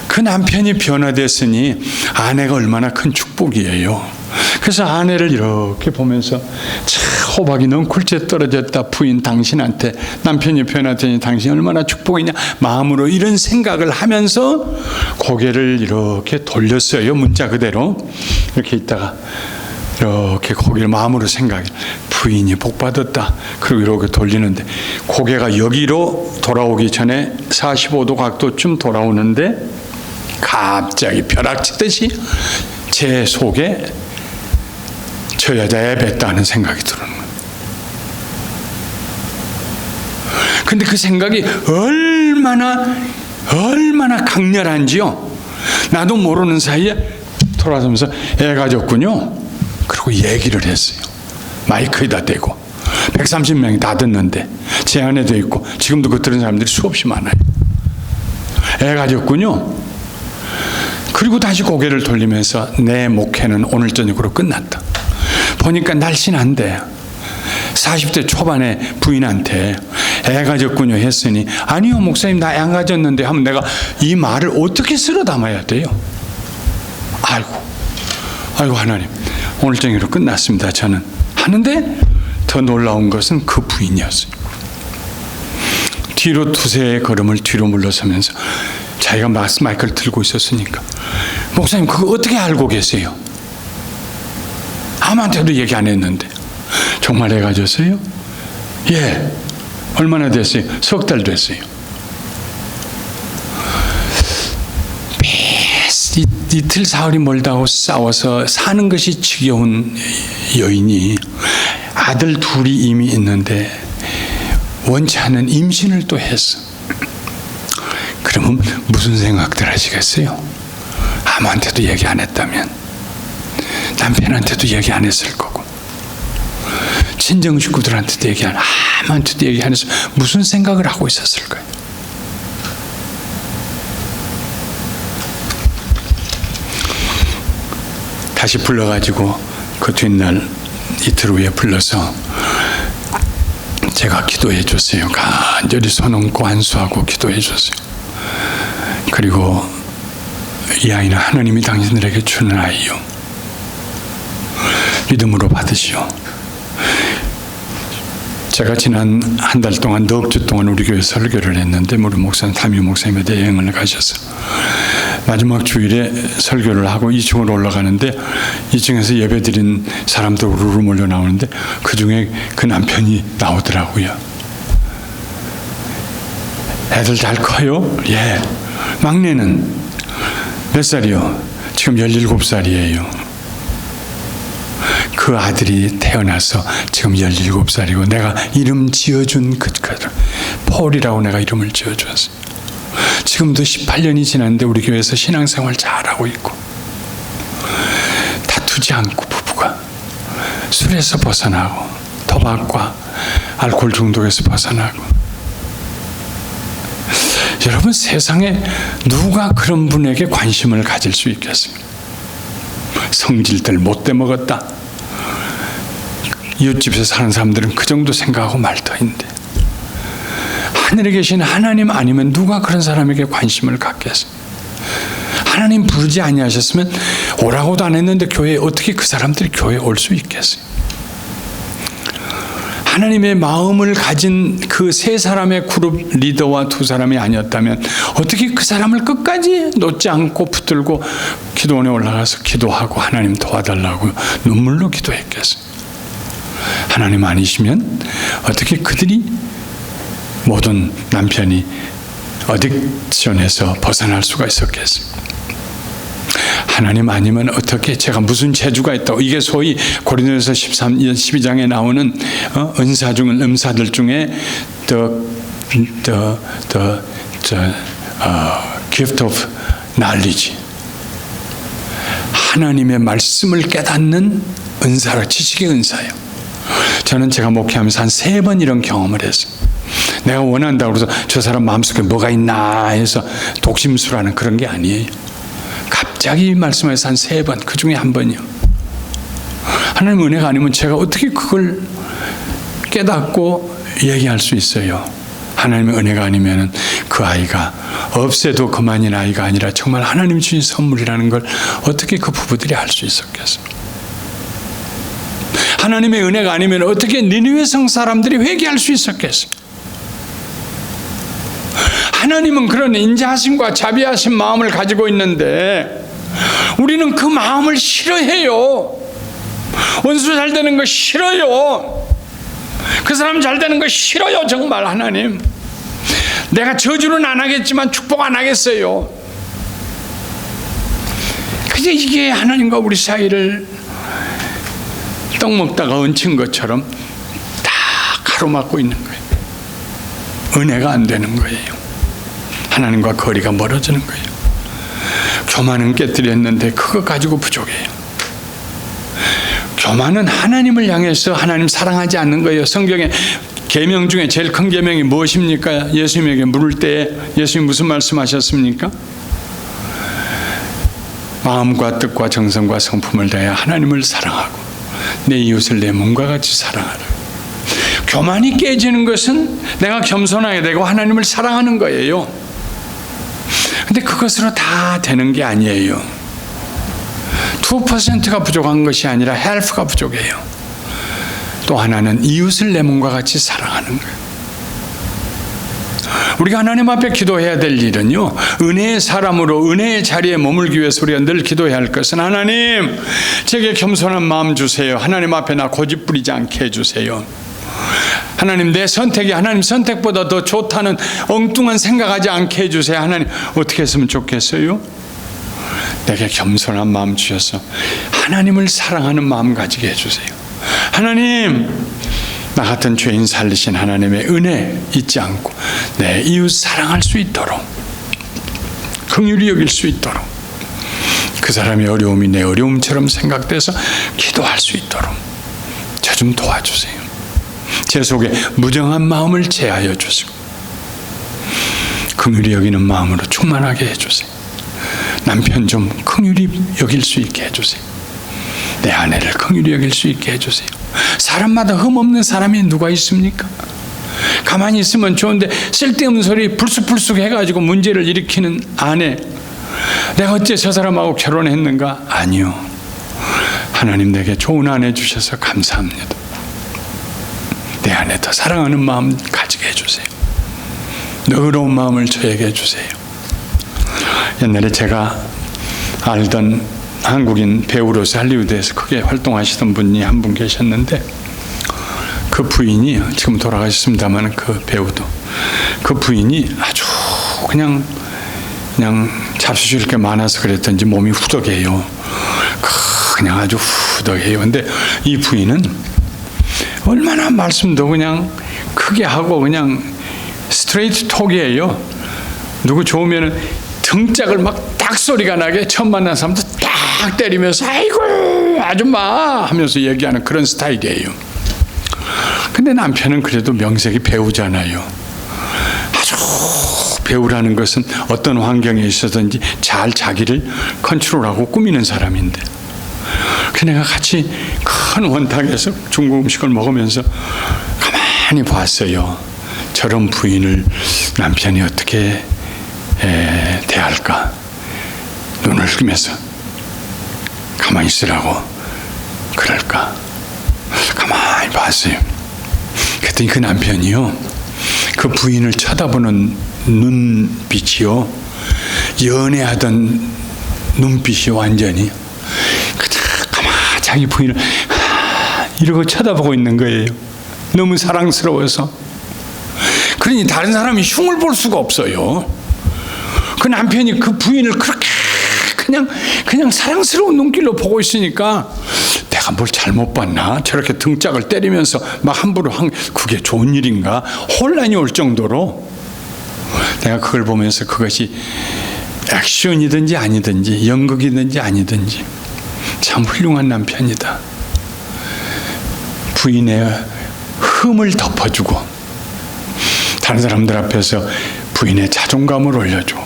그 남편이 변화됐으니 아내가 얼마나 큰 축복이에요. 그래서 아내를 이렇게 보면서 참 호박이 너무 굴째 떨어졌다. 부인 당신한테 남편이 변화되니 당신이 얼마나 축복이냐. 마음으로 이런 생각을 하면서 고개를 이렇게 돌렸어요. 문자 그대로. 이렇게 있다가 이렇게 고개를 마음으로 생각해. 부인이 복받았다. 그리고 이렇게 돌리는데 고개가 여기로 돌아오기 전에 45도 각도쯤 돌아오는데 갑자기 벼락치듯이 제 속에 저 여자애 뱉다는 생각이 드는 거예요. 근데 그 생각이 얼마나 강렬한지요. 나도 모르는 사이에 돌아서면서 애 가졌군요. 그리고 얘기를 했어요. 마이크에다 대고 130명이 다 듣는데 제 안에도 있고 지금도 그 들은 사람들이 수없이 많아요. 애 가졌군요. 그리고 다시 고개를 돌리면서 내 목회는 오늘 저녁으로 끝났다. 보니까 날씬한데 40대 초반에 부인한테 애 가졌군요 했으니 아니요 목사님 나 애 안 가졌는데 하면 내가 이 말을 어떻게 쓸어 담아야 돼요? 아이고 하나님 오늘 저녁으로 끝났습니다 저는 하는데 더 놀라운 것은 그 부인이었어요. 뒤로 두세 걸음을 뒤로 물러서면서 자기가 마이크를 들고 있었으니까 목사님 그거 어떻게 알고 계세요? 아무한테도 얘기 안 했는데 정말 애 가졌어요? 예. 얼마나 됐어요? 석 달 됐어요. 이틀 사흘이 멀다고 싸워서 사는 것이 지겨운 여인이 아들 둘이 이미 있는데 원치 않은 임신을 또 했어. 그러면 무슨 생각들 하시겠어요? 아무한테도 얘기 안 했다면 남편한테도 얘기 안 했을 거고 친정 식구들한테도 아무한테도 얘기 안 해서 무슨 생각을 하고 있었을까요? 다시 불러가지고 그 뒷날 이틀 후에 불러서 제가 기도해 줬어요. 간절히 손 얹고 안수하고 기도해 줬어요. 그리고 이 아이는 하나님이 당신들에게 주는 아이요. 믿음으로 받으시오. 제가 지난 한 달 동안 넉 주 동안 우리 교회 설교를 했는데 우리 목사님 담임 목사님에 대해 여행을 가셔서 마지막 주일에 설교를 하고 2층으로 올라가는데 2층에서 예배드린 사람들 우르르 몰려 나오는데 그중에 그 남편이 나오더라고요. 애들 잘 커요? 예. 막내는 몇 살이요? 지금 17살이에요. 그 아들이 태어나서 지금 17살이고 내가 이름 지어준 그 폴이라고 내가 이름을 지어줬어요. 지금도 18년이 지났는데 우리 교회에서 신앙생활 잘하고 있고 다투지 않고 부부가 술에서 벗어나고 도박과 알코올 중독에서 벗어나고 여러분, 세상에 누가 그런 분에게 관심을 가질 수 있겠습니까? 성질들 못돼 먹었다. 이웃집에서 사는 사람들은 그 정도 생각하고 말 터인데, 하늘에 계신 하나님 아니면 누가 그런 사람에게 관심을 갖겠습니까? 하나님 부르지 아니하셨으면 오라고도 안 했는데 교회에 어떻게 그 사람들이 교회에 올 수 있겠어요? 하나님의 마음을 가진 그 세 사람의 그룹 리더와 두 사람이 아니었다면 어떻게 그 사람을 끝까지 놓지 않고 붙들고 기도원에 올라가서 기도하고 하나님 도와달라고 눈물로 기도했겠어요? 하나님 아니시면 어떻게 그들이 모든 남편이 어딕션에서 벗어날 수가 있었겠어요? 하나님 아니면 어떻게 제가 무슨 재주가 있다고, 이게 소위 고린도전서 12장에 나오는 은사 중 음사들 중에 gift of knowledge, 하나님의 말씀을 깨닫는 은사라, 지식의 은사예요. 저는 제가 목회하면서 한 3번 이런 경험을 했어요. 내가 원한다고 해서 저 사람 마음속에 뭐가 있나 해서 독심술하는 그런 게 아니에요. 갑자기 말씀하셔서 한 3번, 그 중에 한 번이요. 하나님 은혜가 아니면 제가 어떻게 그걸 깨닫고 얘기할 수 있어요? 하나님의 은혜가 아니면 그 아이가 없애도 그만인 아이가 아니라 정말 하나님이 주신 선물이라는 걸 어떻게 그 부부들이 알 수 있었겠어요? 하나님의 은혜가 아니면 어떻게 니느웨 성 사람들이 회개할 수 있었겠어요? 하나님은 그런 인자하심과 자비하신 마음을 가지고 있는데 우리는 그 마음을 싫어해요. 원수 잘 되는 거 싫어요. 그 사람 잘 되는 거 싫어요. 정말 하나님, 내가 저주는 안 하겠지만 축복 안 하겠어요. 그저 이게 하나님과 우리 사이를 떡 먹다가 얹힌 것처럼 다 가로막고 있는 거예요. 은혜가 안 되는 거예요. 하나님과 거리가 멀어지는 거예요. 교만은 깨뜨렸는데 그거 가지고 부족해요. 교만은 하나님을 향해서 하나님 사랑하지 않는 거예요. 성경에 계명 중에 제일 큰 계명이 무엇입니까? 예수님에게 물을 때 예수님 무슨 말씀하셨습니까? 마음과 뜻과 정성과 성품을 다해 하나님을 사랑하고 내 이웃을 내 몸과 같이 사랑하라. 교만이 깨지는 것은 내가 겸손하게 되고 하나님을 사랑하는 거예요. 근데 그것으로 다 되는 게 아니에요. 2%가 부족한 것이 아니라 헬프가 부족해요. 또 하나는 이웃을 내 몸과 같이 사랑하는 거예요. 우리가 하나님 앞에 기도해야 될 일은요, 은혜의 사람으로 은혜의 자리에 머물기 위해서 우리가 늘 기도해야 할 것은, 하나님 제게 겸손한 마음 주세요. 하나님 앞에 나 고집 부리지 않게 해주세요. 하나님 내 선택이 하나님 선택보다 더 좋다는 엉뚱한 생각하지 않게 해주세요. 하나님 어떻게 했으면 좋겠어요? 내게 겸손한 마음 주셔서 하나님을 사랑하는 마음 가지게 해주세요. 하나님, 나 같은 죄인 살리신 하나님의 은혜 잊지 않고 내 이웃 사랑할 수 있도록, 긍휼히 여길 수 있도록, 그 사람의 어려움이 내 어려움처럼 생각돼서 기도할 수 있도록 저 좀 도와주세요. 제 속에 무정한 마음을 제하여 주시고 긍휼히 여기는 마음으로 충만하게 해주세요. 남편 좀 긍휼히 여길 수 있게 해주세요. 내 아내를 긍휼히 여길 수 있게 해주세요. 사람마다 흠없는 사람이 누가 있습니까? 가만히 있으면 좋은데 쓸데없는 소리 불쑥불쑥 해가지고 문제를 일으키는 아내, 내가 어째 저 사람하고 결혼했는가? 아니요. 하나님 내게 좋은 아내 주셔서 감사합니다. 내 안에 더 사랑하는 마음 가지게 해주세요. 너그러운 마음을 저에게 해주세요. 옛날에 제가 알던 한국인 배우로서 할리우드에서 크게 활동하시던 분이 한 분 계셨는데, 그 부인이 지금 돌아가셨습니다만 그 배우도, 그 부인이 아주 그냥 잡수실 게 많아서 그랬던지 몸이 후덕해요. 그냥 아주 후덕해요. 근데 이 부인은 얼마나 말씀도 그냥 크게 하고 그냥 스트레이트 톡이에요. 누구 좋으면 등짝을 막 딱 소리가 나게 처음 만난 사람도 딱 때리면서 아이고 아줌마 하면서 얘기하는 그런 스타일이에요. 근데 남편은 그래도 명색이 배우잖아요. 아주 배우라는 것은 어떤 환경에 있어든지 잘 자기를 컨트롤하고 꾸미는 사람인데, 그 내가 같이 큰 원탁에서 중국 음식을 먹으면서 가만히 봤어요. 저런 부인을 남편이 어떻게 대할까. 눈을 뜨면서 가만히 있으라고 그럴까. 가만히 봤어요. 그랬더니 그 남편이요, 그 부인을 쳐다보는 눈빛이요, 연애하던 눈빛이 완전히 가만히 자기 부인을 이러고 쳐다보고 있는 거예요. 너무 사랑스러워서. 그러니 다른 사람이 흉을 볼 수가 없어요. 그 남편이 그 부인을 그렇게 그냥 사랑스러운 눈길로 보고 있으니까 내가 뭘 잘못 봤나? 저렇게 등짝을 때리면서 막 함부로 그게 좋은 일인가? 혼란이 올 정도로 내가 그걸 보면서 그것이 액션이든지 아니든지 연극이든지 아니든지 참 훌륭한 남편이다. 부인의 흠을 덮어주고 다른 사람들 앞에서 부인의 자존감을 올려주고,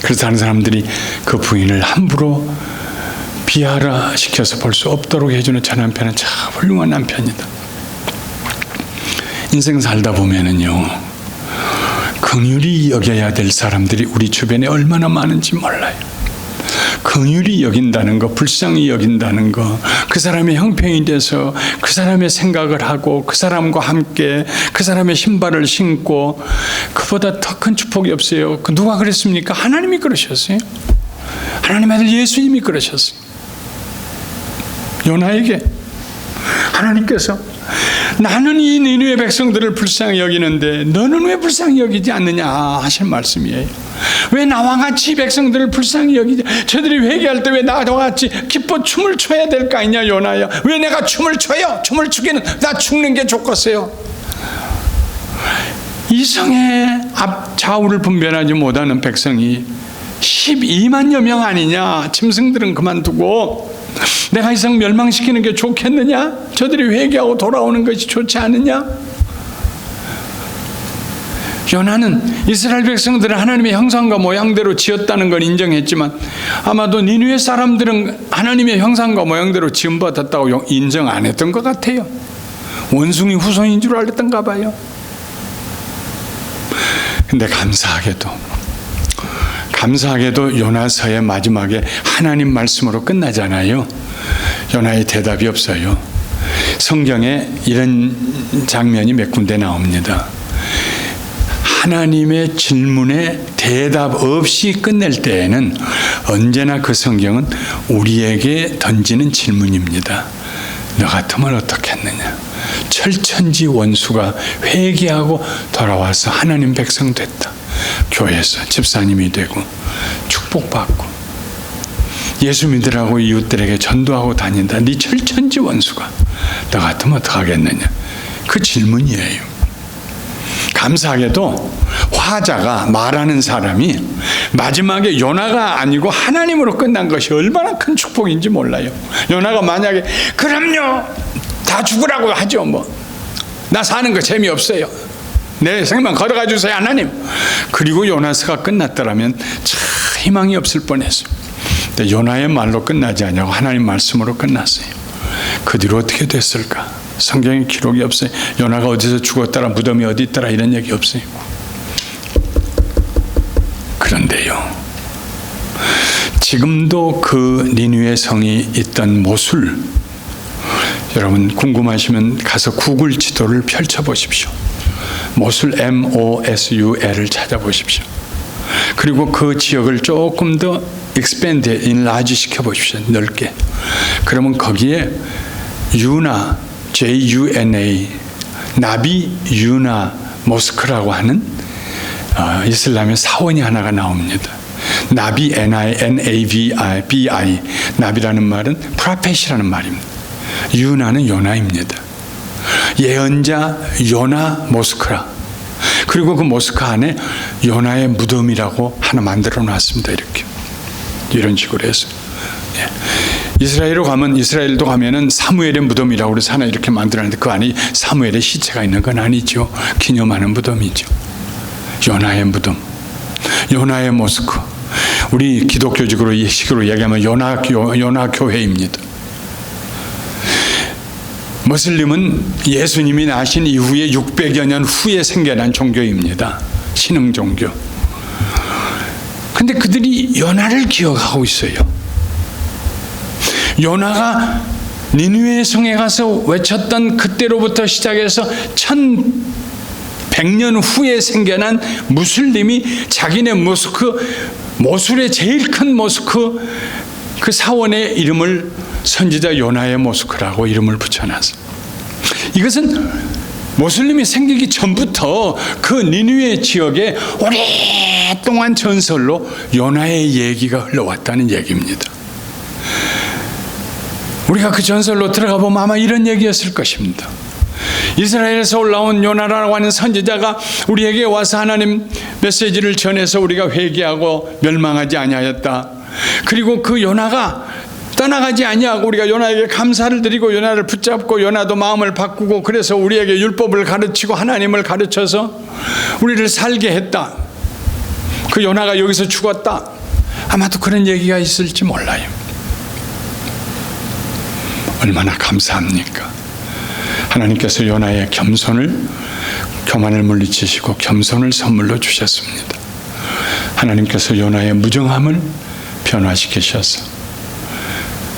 그래서 다른 사람들이 그 부인을 함부로 비하시켜서 볼 수 없도록 해주는 저 남편은 참 훌륭한 남편이다. 인생 살다 보면은요, 긍휼히 여겨야 될 사람들이 우리 주변에 얼마나 많은지 몰라요. 긍휼히 여긴다는 거, 불쌍히 여긴다는 거, 그 사람의 형편이 돼서 그 사람의 생각을 하고 그 사람과 함께 그 사람의 신발을 신고, 그보다 더 큰 축복이 없어요. 그 누가 그랬습니까? 하나님이 그러셨어요. 하나님의 아들 예수님이 그러셨어요. 요나에게 하나님께서 나는 이 니느웨 백성들을 불쌍히 여기는데 너는 왜 불쌍히 여기지 않느냐 하신 말씀이에요. 왜 나와 같이 백성들을 불쌍히 여기지? 저들이 회개할 때 왜 나와 같이 기뻐 춤을 춰야 될 거 아니냐 요나야. 왜 내가 춤을 춰요? 춤을 추기는 나 죽는 게 좋겠어요. 이성의 앞 좌우를 분별하지 못하는 백성이 12만여 명 아니냐. 짐승들은 그만두고 내가 이상 멸망시키는 게 좋겠느냐? 저들이 회개하고 돌아오는 것이 좋지 않느냐? 요나는 이스라엘 백성들은 하나님의 형상과 모양대로 지었다는 걸 인정했지만 아마도 니느웨 사람들은 하나님의 형상과 모양대로 지음받았다고 인정 안 했던 것 같아요. 원숭이 후손인 줄 알았던가 봐요. 근데 감사하게도 요나서의 마지막에 하나님 말씀으로 끝나잖아요. 요나의 대답이 없어요. 성경에 이런 장면이 몇 군데 나옵니다. 하나님의 질문에 대답 없이 끝낼 때에는 언제나 그 성경은 우리에게 던지는 질문입니다. 너 같으면 어떻게 했느냐? 철천지 원수가 회개하고 돌아와서 하나님 백성 됐다. 교회에서 집사님이 되고 축복받고 예수 믿으라고 이웃들에게 전도하고 다닌다. 네 철천지 원수가 너 같으면 어떡하겠느냐? 그 질문이에요. 감사하게도 화자가 말하는 사람이 마지막에 요나가 아니고 하나님으로 끝난 것이 얼마나 큰 축복인지 몰라요. 요나가 만약에 그럼요 다 죽으라고 하죠. 나 사는 거 재미없어요. 내 생명 걸어가 주세요 하나님. 그리고 요나서가 끝났더라면 참 희망이 없을 뻔했어요. 근데 요나의 말로 끝나지 않냐고 하나님 말씀으로 끝났어요. 그 뒤로 어떻게 됐을까? 성경에 기록이 없어요. 요나가 어디서 죽었더라, 무덤이 어디 있더라 이런 얘기 없어요. 그런데요, 지금도 그 니느웨 성이 있던 모술, 여러분 궁금하시면 가서 구글 지도를 펼쳐보십시오. 모술 MOSUL을 찾아보십시오. 그리고 그 지역을 조금 더 expand, enlarge 시켜보십시오. 넓게. 그러면 거기에 유나, JUNA, 나비 유나 모스크라고 하는 이슬람의 사원이 하나가 나옵니다. 나비 NAVI, 나비라는 말은 프라펫이라는 말입니다. 유나는 요나입니다. 예언자 요나 모스크라. 그리고 그 모스크 안에 요나의 무덤이라고 하나 만들어 놨습니다. 이런 식으로 해서. 이스라엘도 가면은 사무엘의 무덤이라고 해서 하나 이렇게 만들었는데 그 안에 사무엘의 시체가 있는 건 아니죠. 기념하는 무덤이죠. 요나의 무덤, 요나의 모스크. 우리 기독교적으로 식으로 얘기하면 요나 교회입니다. 무슬림은 예수님이 나신 이후에 600여 년 후에 생겨난 종교입니다. 신흥 종교. 근데 그들이 요나를 기억하고 있어요. 요나가 니느웨 성에 가서 외쳤던 그때로부터 시작해서 1100년 후에 생겨난 무슬림이 자기네 모술의 제일 큰 모스크 그 사원의 이름을 선지자 요나의 모스크라고 이름을 붙여놨어요. 이것은 모슬림이 생기기 전부터 그 니느웨 지역에 오랫동안 전설로 요나의 얘기가 흘러왔다는 얘기입니다. 우리가 그 전설로 들어가 보면 아마 이런 얘기였을 것입니다. 이스라엘에서 올라온 요나라고 하는 선지자가 우리에게 와서 하나님 메시지를 전해서 우리가 회개하고 멸망하지 아니하였다. 그리고 그 요나가 떠나가지 아니하고 우리가 요나에게 감사를 드리고 요나를 붙잡고 요나도 마음을 바꾸고 그래서 우리에게 율법을 가르치고 하나님을 가르쳐서 우리를 살게 했다. 그 요나가 여기서 죽었다. 아마도 그런 얘기가 있을지 몰라요. 얼마나 감사합니까? 하나님께서 요나의 교만을 물리치시고 겸손을 선물로 주셨습니다. 하나님께서 요나의 무정함을 변화시키셔서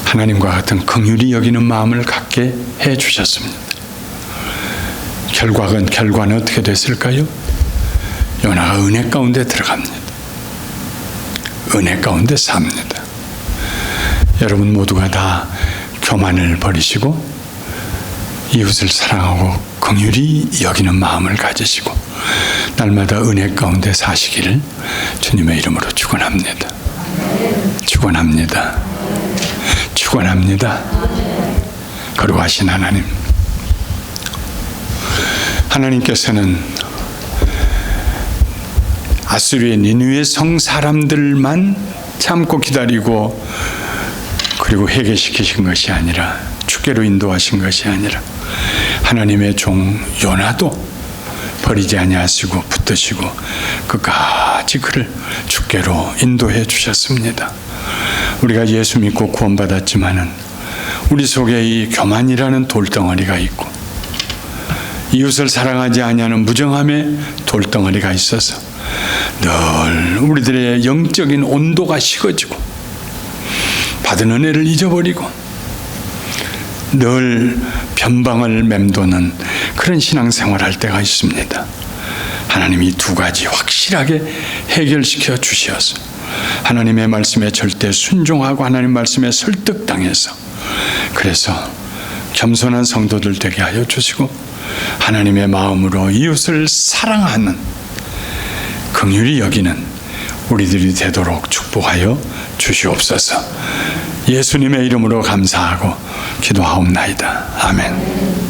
하나님과 같은 긍휼히 여기는 마음을 갖게 해 주셨습니다. 결과는 어떻게 됐을까요? 요나가 은혜 가운데 들어갑니다. 은혜 가운데 삽니다. 여러분 모두가 다 교만을 버리시고 이웃을 사랑하고 긍휼히 여기는 마음을 가지시고 날마다 은혜 가운데 사시기를 주님의 이름으로 축원합니다. 축원합니다. 축원합니다. 거룩하신 하나님, 하나님께서는 아수르의 니느웨 성 사람들만 참고 기다리고 그리고 회개시키신 것이 아니라 축계로 인도하신 것이 아니라 하나님의 종 요나도 버리지 아니하시고 붙드시고 끝까지 그를 축계로 인도해 주셨습니다. 우리가 예수 믿고 구원받았지만은 우리 속에 이 교만이라는 돌덩어리가 있고 이웃을 사랑하지 아니하는 무정함의 돌덩어리가 있어서 늘 우리들의 영적인 온도가 식어지고 받은 은혜를 잊어버리고 늘 변방을 맴도는 그런 신앙생활을 할 때가 있습니다. 하나님이 이 두 가지 확실하게 해결시켜 주셔서 하나님의 말씀에 절대 순종하고 하나님 말씀에 설득당해서 그래서 겸손한 성도들 되게 하여 주시고 하나님의 마음으로 이웃을 사랑하는 긍휼히 여기는 우리들이 되도록 축복하여 주시옵소서. 예수님의 이름으로 감사하고 기도하옵나이다. 아멘.